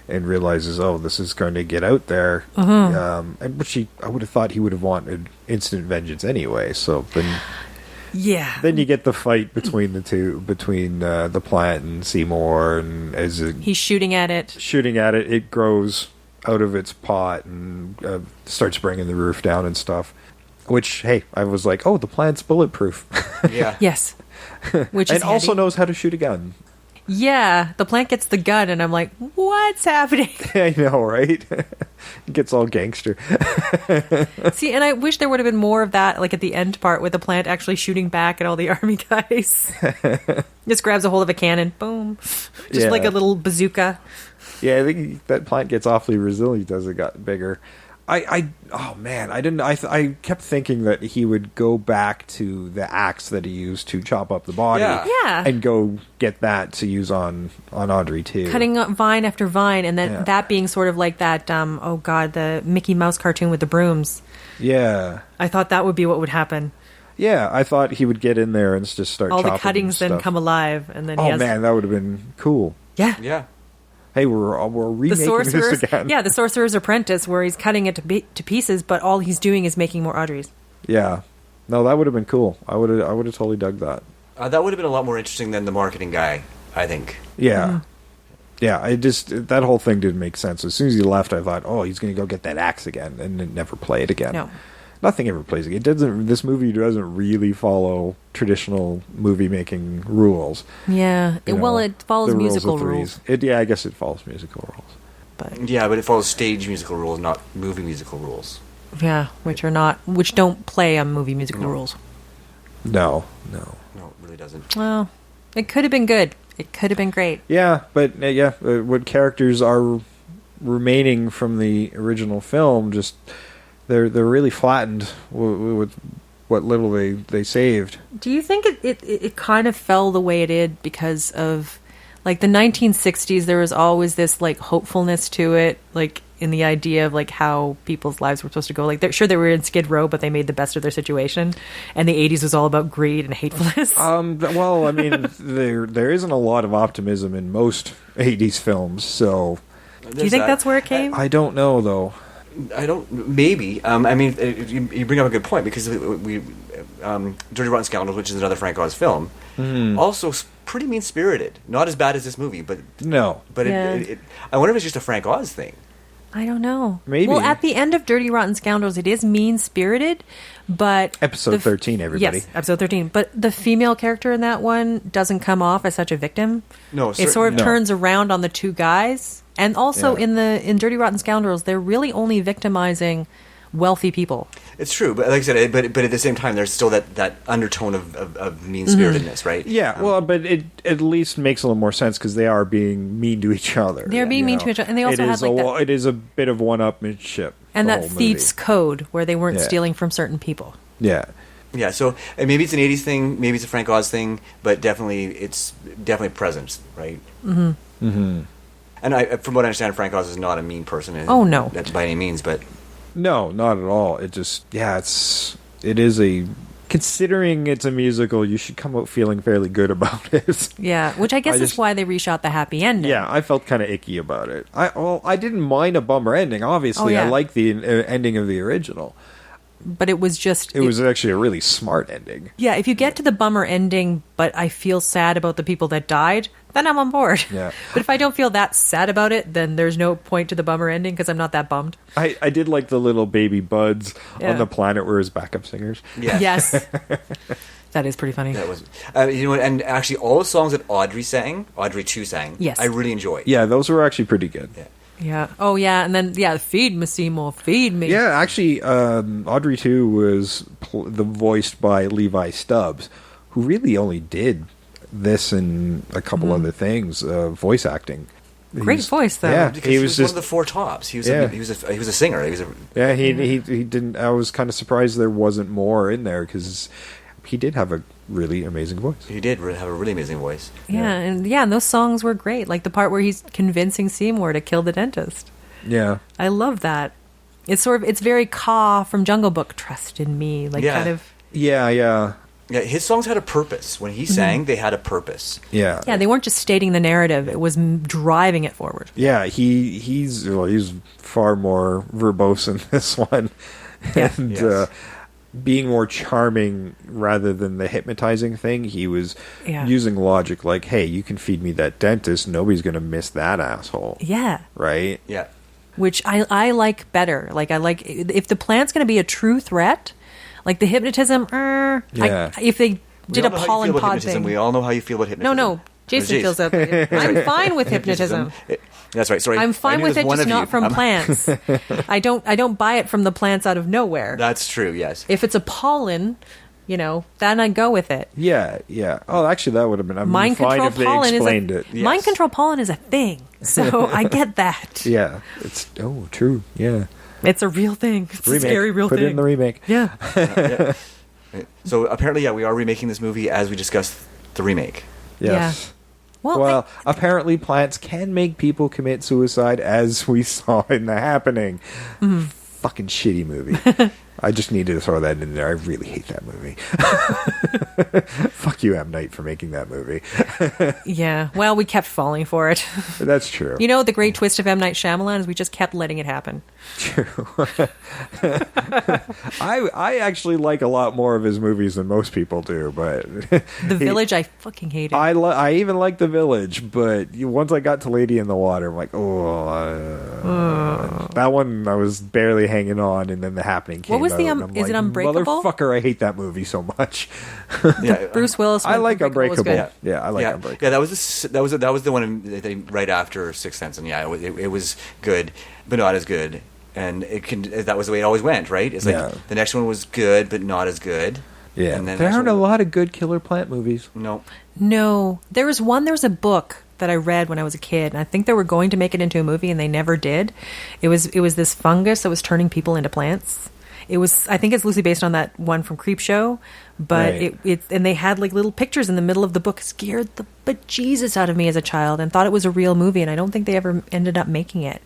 and realizes, oh, this is going to get out there, and I would have thought he would have wanted instant vengeance anyway. So then. Yeah. Then you get the fight between the two, between the plant and Seymour, and as he's shooting at it, it grows out of its pot and starts bringing the roof down and stuff. Which, hey, I was like, oh, the plant's bulletproof. Yeah. Yes. Which is and also knows how to shoot a gun. Yeah, the plant gets the gun, and I'm like, what's happening? I know, right? Gets all gangster. See, and I wish there would have been more of that, like at the end part, with the plant actually shooting back at all the army guys. Just grabs a hold of a cannon, boom. Just like a little bazooka. Yeah, I think that plant gets awfully resilient as it got bigger. I kept thinking that he would go back to the axe that he used to chop up the body, and go get that to use on Audrey too. Cutting up vine after vine, and then that being sort of like that. The Mickey Mouse cartoon with the brooms. Yeah, I thought that would be what would happen. Yeah, I thought he would get in there and just start. All chopping the cuttings then come alive, and then man, that would have been cool. Yeah, yeah. Hey, we're remaking this again. Yeah, the Sorcerer's Apprentice, where he's cutting it to pieces, but all he's doing is making more Audreys. Yeah, no, that would have been cool. I would have totally dug that. That would have been a lot more interesting than the marketing guy, I think. Yeah, yeah. That whole thing didn't make sense. As soon as he left, I thought, oh, he's going to go get that axe again, and then never play it again. No. Nothing ever plays again. This movie doesn't really follow traditional movie making rules. Yeah, it follows musical rules. I guess it follows musical rules. But it follows stage musical rules, not movie musical rules. Yeah, which don't play on movie musical rules. No, it really doesn't. Well, it could have been good. It could have been great. Yeah, but what characters are remaining from the original film just. They're really flattened with what little they saved. Do you think it kind of fell the way it did because of like the 1960s? There was always this like hopefulness to it, like in the idea of like how people's lives were supposed to go. Like they were in Skid Row, but they made the best of their situation. And the 80s was all about greed and hatefulness. Well, I mean, there isn't a lot of optimism in most 80s films, so. Do you think that's where it came? I don't know though. I don't. Maybe. I mean, you bring up a good point because we Dirty Rotten Scoundrels, which is another Frank Oz film, also pretty mean spirited. Not as bad as this movie, but no. But I wonder if it's just a Frank Oz thing. I don't know. Maybe. Well, at the end of Dirty Rotten Scoundrels, it is mean-spirited, but... Episode 13, everybody. Yes, episode 13. But the female character in that one doesn't come off as such a victim. No, it sort of turns around on the two guys. And also in Dirty Rotten Scoundrels, they're really only victimizing wealthy people. It's true, but like I said, but at the same time, there's still that undertone of mean-spiritedness, right? Yeah, well, but it at least makes a little more sense because they are being mean to each other. They're being mean to each other, and they also have like that. It is a bit of one-upmanship. And that thieves' code where they weren't stealing from certain people. Yeah. Yeah, so maybe it's an 80s thing, maybe it's a Frank Oz thing, but it's definitely present, right? Mm-hmm. Mm-hmm. And from what I understand, Frank Oz is not a mean person. Oh, no. By any means, but... No, not at all. It just, it is a... Considering it's a musical, you should come out feeling fairly good about it. Yeah, which I guess is why they reshot the happy ending. Yeah, I felt kind of icky about it. I didn't mind a bummer ending, obviously. I like the ending of the original. But it was just... It was actually a really smart ending. Yeah, if you get to the bummer ending, but I feel sad about the people that died, then I'm on board. Yeah. But if I don't feel that sad about it, then there's no point to the bummer ending because I'm not that bummed. I did like the little baby buds on the planet where his backup singers. Yeah. Yes. That is pretty funny. That was, and actually all the songs that Audrey 2 sang, yes, I really enjoyed. Yeah, those were actually pretty good. Yeah. Yeah. Oh, yeah. And then, feed me, Seymour, feed me. Yeah, actually, Audrey 2 was voiced by Levi Stubbs, who really only did this and a couple other things, voice acting. Great voice, though. Yeah, because he was just one of the Four Tops. He was a singer. He didn't. I was kind of surprised there wasn't more in there because he did have a really amazing voice. He did have a really amazing voice. Yeah, and those songs were great. Like the part where he's convincing Seymour to kill the dentist. Yeah, I love that. It's very Ka from Jungle Book. Trust in me, kind of. Yeah. Yeah, his songs had a purpose. When he sang, they had a purpose. Yeah. Yeah, they weren't just stating the narrative; it was driving it forward. Yeah, he's far more verbose in this one, and being more charming rather than the hypnotizing thing. He was using logic, like, "Hey, you can feed me that dentist. Nobody's going to miss that asshole." Yeah. Right. Yeah. Which I like better. Like I like if the plant's going to be a true threat. Like the hypnotism, if they did a pollen pod thing. We all know how you feel about hypnotism. No, Jason feels that way. I'm fine with hypnotism. That's right. Sorry, I'm fine with it, just not from plants. I don't buy it from the plants out of nowhere. That's true. Yes. If it's a pollen, then I go with it. Yeah. Oh, actually, that would have been mind fine control if they pollen explained it. Yes. Mind control pollen is a thing, so I get that. Yeah, it's true. Yeah. It's a real thing. It's a scary real thing. Put it in the remake. Yeah. So apparently, we are remaking this movie as we discussed the remake. Yes. Yeah. Well, apparently plants can make people commit suicide, as we saw in The Happening. Mm-hmm. Fucking shitty movie. I just needed to throw that in there. I really hate that movie. Fuck you, M. Night, for making that movie. Yeah. Well, we kept falling for it. That's true. The great twist of M. Night Shyamalan is we just kept letting it happen. True. I actually like a lot more of his movies than most people do, but The Village, I fucking hated. I even like The Village, but once I got to Lady in the Water, I'm like, that one I was barely hanging on, and then The Happening came out. What was is it Unbreakable? Motherfucker, I hate that movie so much. Yeah, Bruce Willis. I like Unbreakable. Yeah, I like Unbreakable. Yeah, that was the one right after Sixth Sense, and it was good, but not as good. And that was the way it always went, right? It's like the next one was good, but not as good. Yeah, and then there aren't a lot of good killer plant movies. No, there was a book that I read when I was a kid, and I think they were going to make it into a movie, and they never did. It was this fungus that was turning people into plants. I think it's loosely based on that one from Creepshow, but and they had like little pictures in the middle of the book. Scared the bejesus out of me as a child, and thought it was a real movie, and I don't think they ever ended up making it.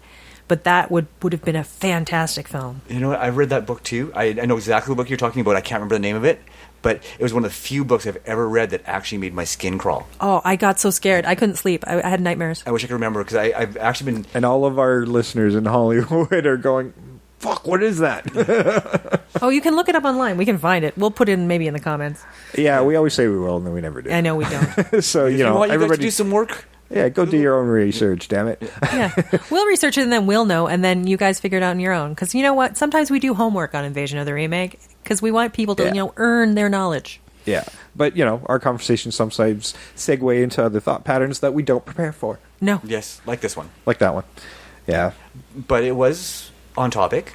But that would have been a fantastic film. You know what? I read that book too. I know exactly what book you're talking about. I can't remember the name of it, but it was one of the few books I've ever read that actually made my skin crawl. Oh, I got so scared. I couldn't sleep. I had nightmares. I wish I could remember because I've actually been... And all of our listeners in Hollywood are going... fuck, what is that? Oh, you can look it up online. We can find it. We'll put it maybe in the comments. Yeah, we always say we will, and then we never do. I know we don't. So, you know, everybody guys to do some work. Yeah, go do your own research, damn it. Yeah. We'll research it and then we'll know, and then you guys figure it out on your own. Because you know what? Sometimes we do homework on Invasion of the Remake because we want people to, earn their knowledge. Yeah. But, our conversations sometimes segue into other thought patterns that we don't prepare for. No. Yes, like this one. Like that one. Yeah. But it was on topic.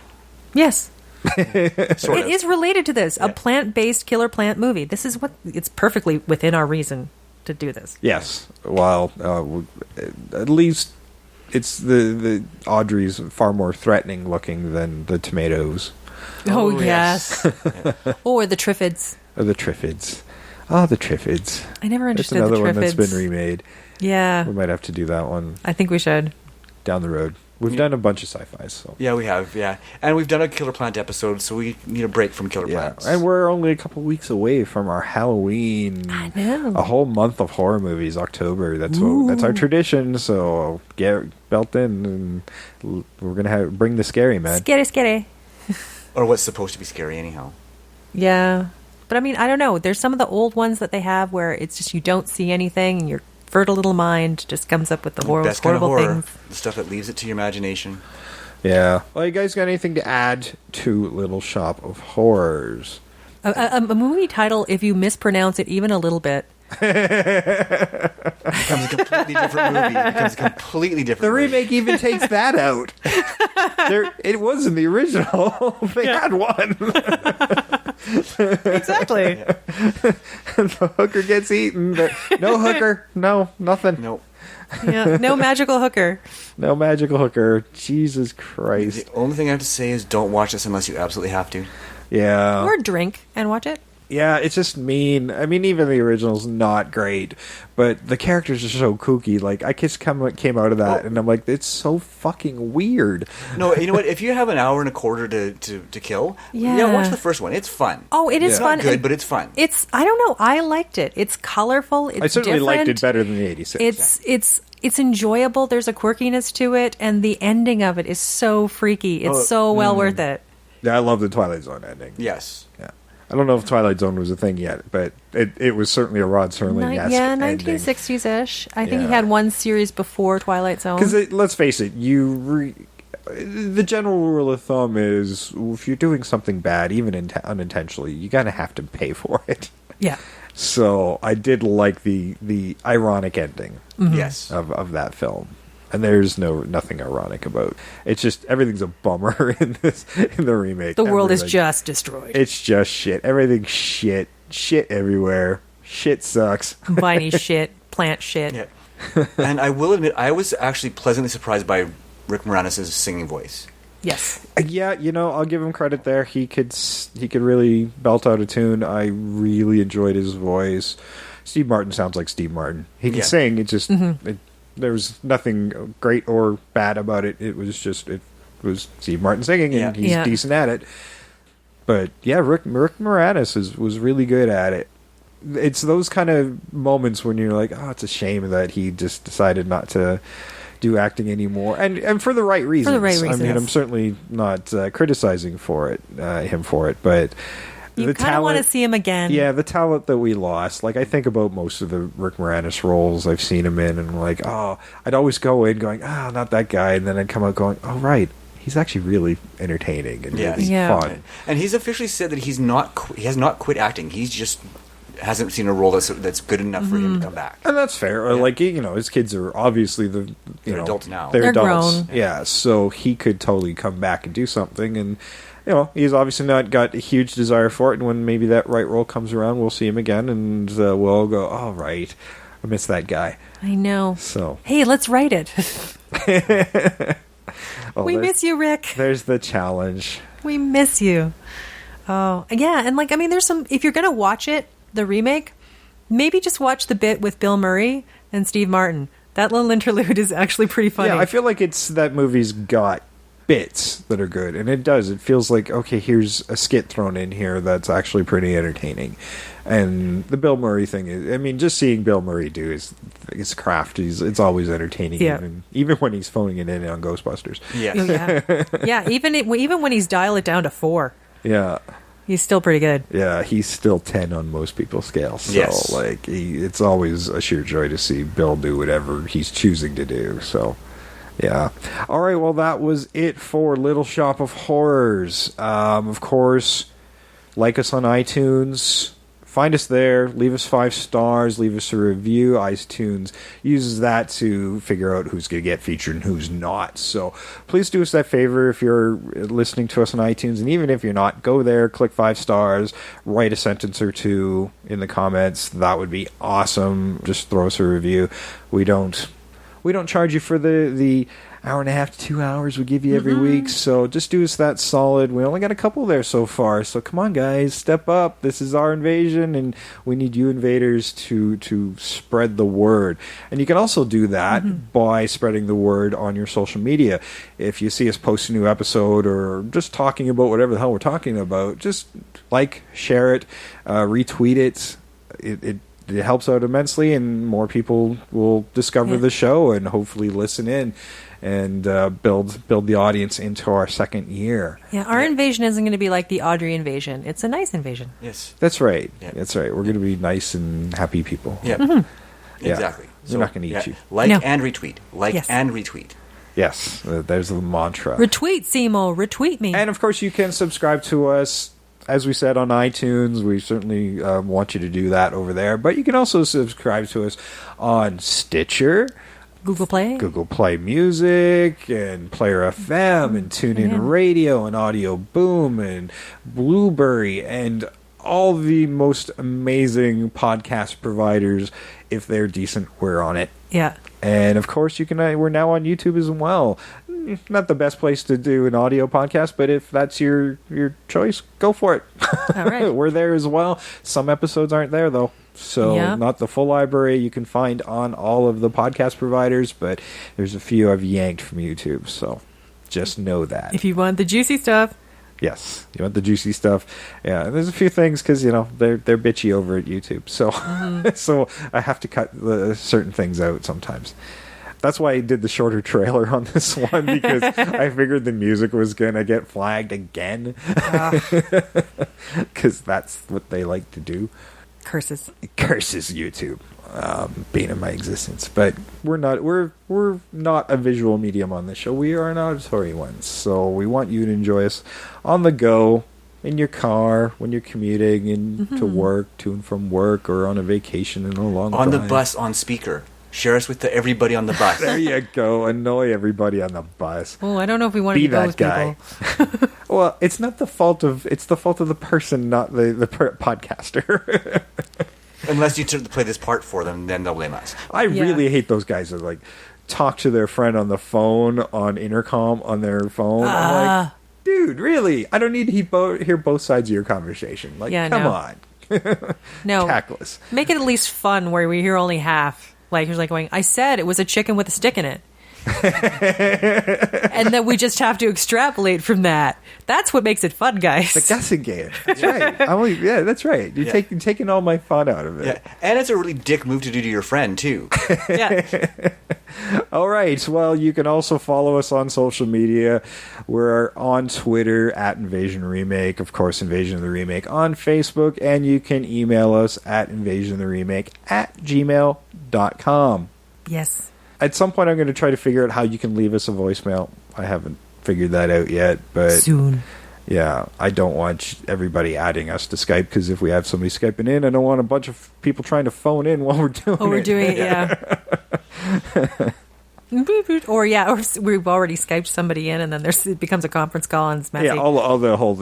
Yes. Sort of. It is related to this. Yeah. A plant-based killer plant movie. This is it's perfectly within our reason to do this. Yes. While at least it's the Audrey's far more threatening looking than the tomatoes. Oh yes. Or the Triffids. Or the Triffids. Oh, the Triffids. I never understood the Triffids. That's the another one that's Triffids. been remade. Yeah. We might have to do that one. I think we should. Down the road. We've done a bunch of sci-fis. So. Yeah, we have, yeah. And we've done a Killer Plant episode, so we need a break from Killer Plants. And we're only a couple weeks away from our Halloween. I know. A whole month of horror movies, October. That's our tradition, so get belt in, and we're going to bring the scary, man. Scary. Or what's supposed to be scary, anyhow. Yeah. But I mean, I don't know. There's some of the old ones that they have where it's just you don't see anything, and your fertile little mind just comes up with the Best kind of horrible horror, things. the stuff that leaves it to your imagination. Yeah. Well, you guys got anything to add to Little Shop of Horrors? A movie title, if you mispronounce it even a little bit. It becomes a completely different movie. It becomes a completely different The movie. remake even takes that out. It was in the original. They had one. Exactly. The hooker gets eaten, but no hooker. No, nothing. Nope. Yeah. No magical hooker. No magical hooker. Jesus Christ. The only thing I have to say is don't watch this unless you absolutely have to. Yeah. Or drink and watch it. Yeah, it's just mean. I mean, even the original's not great, but the characters are so kooky. Like, I just came out of that, and I'm like, it's so fucking weird. No, you know what? If you have an hour and a quarter to kill, watch the first one. It's fun. Oh, it is It's fun. not good, but it's fun. I don't know. I liked it. It's colorful. It's I certainly different. liked it better than the 86. It's enjoyable. There's a quirkiness to it, and the ending of it is so freaky. It's so well worth it. Yeah, I love the Twilight Zone ending. Yes. Yeah. I don't know if Twilight Zone was a thing yet, but it was certainly a Rod Serling-esque Yeah, ending. 1960s-ish. I think he Yeah. had one series before Twilight Zone. Because let's face it, the general rule of thumb is if you're doing something bad, even unintentionally, you kind of have to pay for it. Yeah. So I did like the ironic ending Yes. of that film. And there's nothing ironic about. It's just everything's a bummer in the remake. The world is just destroyed. It's just shit. Everything's shit. Shit everywhere. Shit sucks. Viney shit, plant shit. Yeah. And I will admit, I was actually pleasantly surprised by Rick Moranis' singing voice. Yes. Yeah, I'll give him credit there. He could really belt out a tune. I really enjoyed his voice. Steve Martin sounds like Steve Martin. He can sing. It just there was nothing great or bad about it. It was Steve Martin singing, and he's decent at it. But yeah, Rick Moranis was really good at it. It's those kind of moments when you're like, oh, it's a shame that he just decided not to do acting anymore, and for the right reasons. For the right reasons. I mean, I'm certainly not criticizing him for it, but you kind of want to see him again. Yeah, the talent that we lost. Like, I think about most of the Rick Moranis roles I've seen him in, and I'm like, oh, I'd always go in going, not that guy, and then I'd come out going, oh, right, he's actually really entertaining and really fun. And he's officially said that he has not quit acting. He's just hasn't seen a role that's good enough for him to come back. And that's fair. Yeah. Like, his kids are obviously they're adults now. They're adults. grown. Yeah, so he could totally come back and do something, and he's obviously not got a huge desire for it, and when maybe that right role comes around, we'll see him again, and we'll all go, oh, right, I miss that guy. I know. So, hey, let's write it. We miss you, Rick. There's the challenge. We miss you. Oh, yeah, and there's some, if you're going to watch it, the remake, maybe just watch the bit with Bill Murray and Steve Martin. That little interlude is actually pretty funny. Yeah, I feel like that movie's got bits that are good, and it does. It feels like, okay, here's a skit thrown in here that's actually pretty entertaining. And the Bill Murray thing is, I mean, just seeing Bill Murray do his craft, it's always entertaining, even when he's phoning it in on Ghostbusters. Yeah, even when he's dial it down to 4. Yeah. He's still pretty good. Yeah, he's still 10 on most people's scale. So, it's always a sheer joy to see Bill do whatever he's choosing to do. So, yeah. All right, well, that was it for Little Shop of Horrors. Of course, like us on iTunes. Find us there. Leave us 5 stars. Leave us a review. iTunes uses that to figure out who's going to get featured and who's not. So please do us that favor if you're listening to us on iTunes. And even if you're not, go there, click 5 stars, write a sentence or 2 in the comments. That would be awesome. Just throw us a review. We don't charge you for the hour and a half to 2 hours we give you every week, so just do us that solid. We only got a couple there so far, so come on, guys, step up. This is our invasion, and we need you invaders to spread the word. And you can also do that by spreading the word on your social media. If you see us post a new episode or just talking about whatever the hell we're talking about, just share it, retweet it. It helps out immensely, and more people will discover the show and hopefully listen in and build the audience into our second year. Yeah, our invasion isn't going to be like the Audrey invasion. It's a nice invasion. Yes. That's right. Yeah. That's right. We're going to be nice and happy people. Yeah. Yeah. Exactly. We're not going to eat you. And retweet. And retweet. Yes. There's the mantra. Retweet, Simo. Retweet me. And, of course, you can subscribe to us. As we said, on iTunes. We certainly want you to do that over there. But you can also subscribe to us on Stitcher, Google Play Music, and Player FM, and TuneIn Radio, and Audio Boom, and Blueberry, and all the most amazing podcast providers. If they're decent, we're on it. Yeah. And, of course, we're now on YouTube as well. Not the best place to do an audio podcast, but if that's your choice, go for it. All right. We're there as well. Some episodes aren't there, though. So not the full library you can find on all of the podcast providers, but there's a few I've yanked from YouTube. So just know that. If you want the juicy stuff. Yes, you want the juicy stuff. Yeah, and there's a few things because, they're bitchy over at YouTube. So, so I have to cut certain things out sometimes. That's why I did the shorter trailer on this one, because I figured the music was going to get flagged again. Because that's what they like to do. Curses YouTube being in my existence. But we're not a visual medium on this show. We are an auditory one. So we want you to enjoy us on the go, in your car, when you're commuting to work, to and from work, or on a vacation in a long drive. On the bus, on speaker. Share us with everybody on the bus. There you go. Annoy everybody on the bus. Oh, I don't know if we want to be be those that guy. people. Well, it's the fault of the person, not the podcaster. Unless you play this part for them, then they'll blame us. I really hate those guys that talk to their friend on the phone, on intercom, on their phone. I'm like, dude, really? I don't need to hear both sides of your conversation. Come on. No. Tactless. Make it at least fun where we hear only half. He's going, I said it was a chicken with a stick in it. And then we just have to extrapolate from that. That's what makes it fun, guys. The guessing game. That's right. That's right. You're taking all my fun out of it. Yeah. And it's a really dick move to do to your friend, too. Yeah. All right. Well, you can also follow us on social media. We're on Twitter at Invasion Remake. Of course, Invasion of the Remake on Facebook. And you can email us at invasionoftheremake@gmail.com. Yes. At some point, I'm going to try to figure out how you can leave us a voicemail. I haven't figured that out yet, but soon. Yeah, I don't want everybody adding us to Skype, because if we have somebody Skyping in, I don't want a bunch of people trying to phone in while we're doing it. Oh, we're doing it, yeah. Or we've already Skyped somebody in, and then it becomes a conference call, and it's messy. Yeah, the whole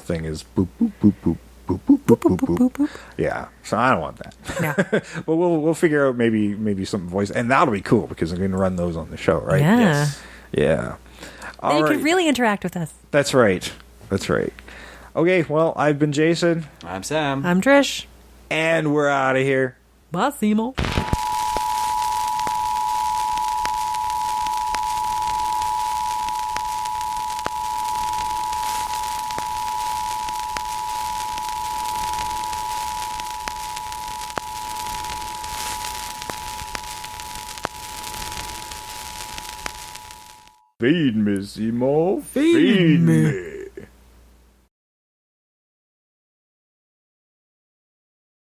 thing is boop boop boop boop. Boop, boop, boop, boop, boop, boop, boop. Yeah, so I don't want that. No. But we'll figure out maybe some voice, and that'll be cool because I'm going to run those on the show, right? Yeah. Yes. Yeah. Then you can really interact with us. That's right. Okay, well, I've been Jason. I'm Sam. I'm Trish. And we're out of here. Bye, Simo. Feed me, Seymour. Feed me.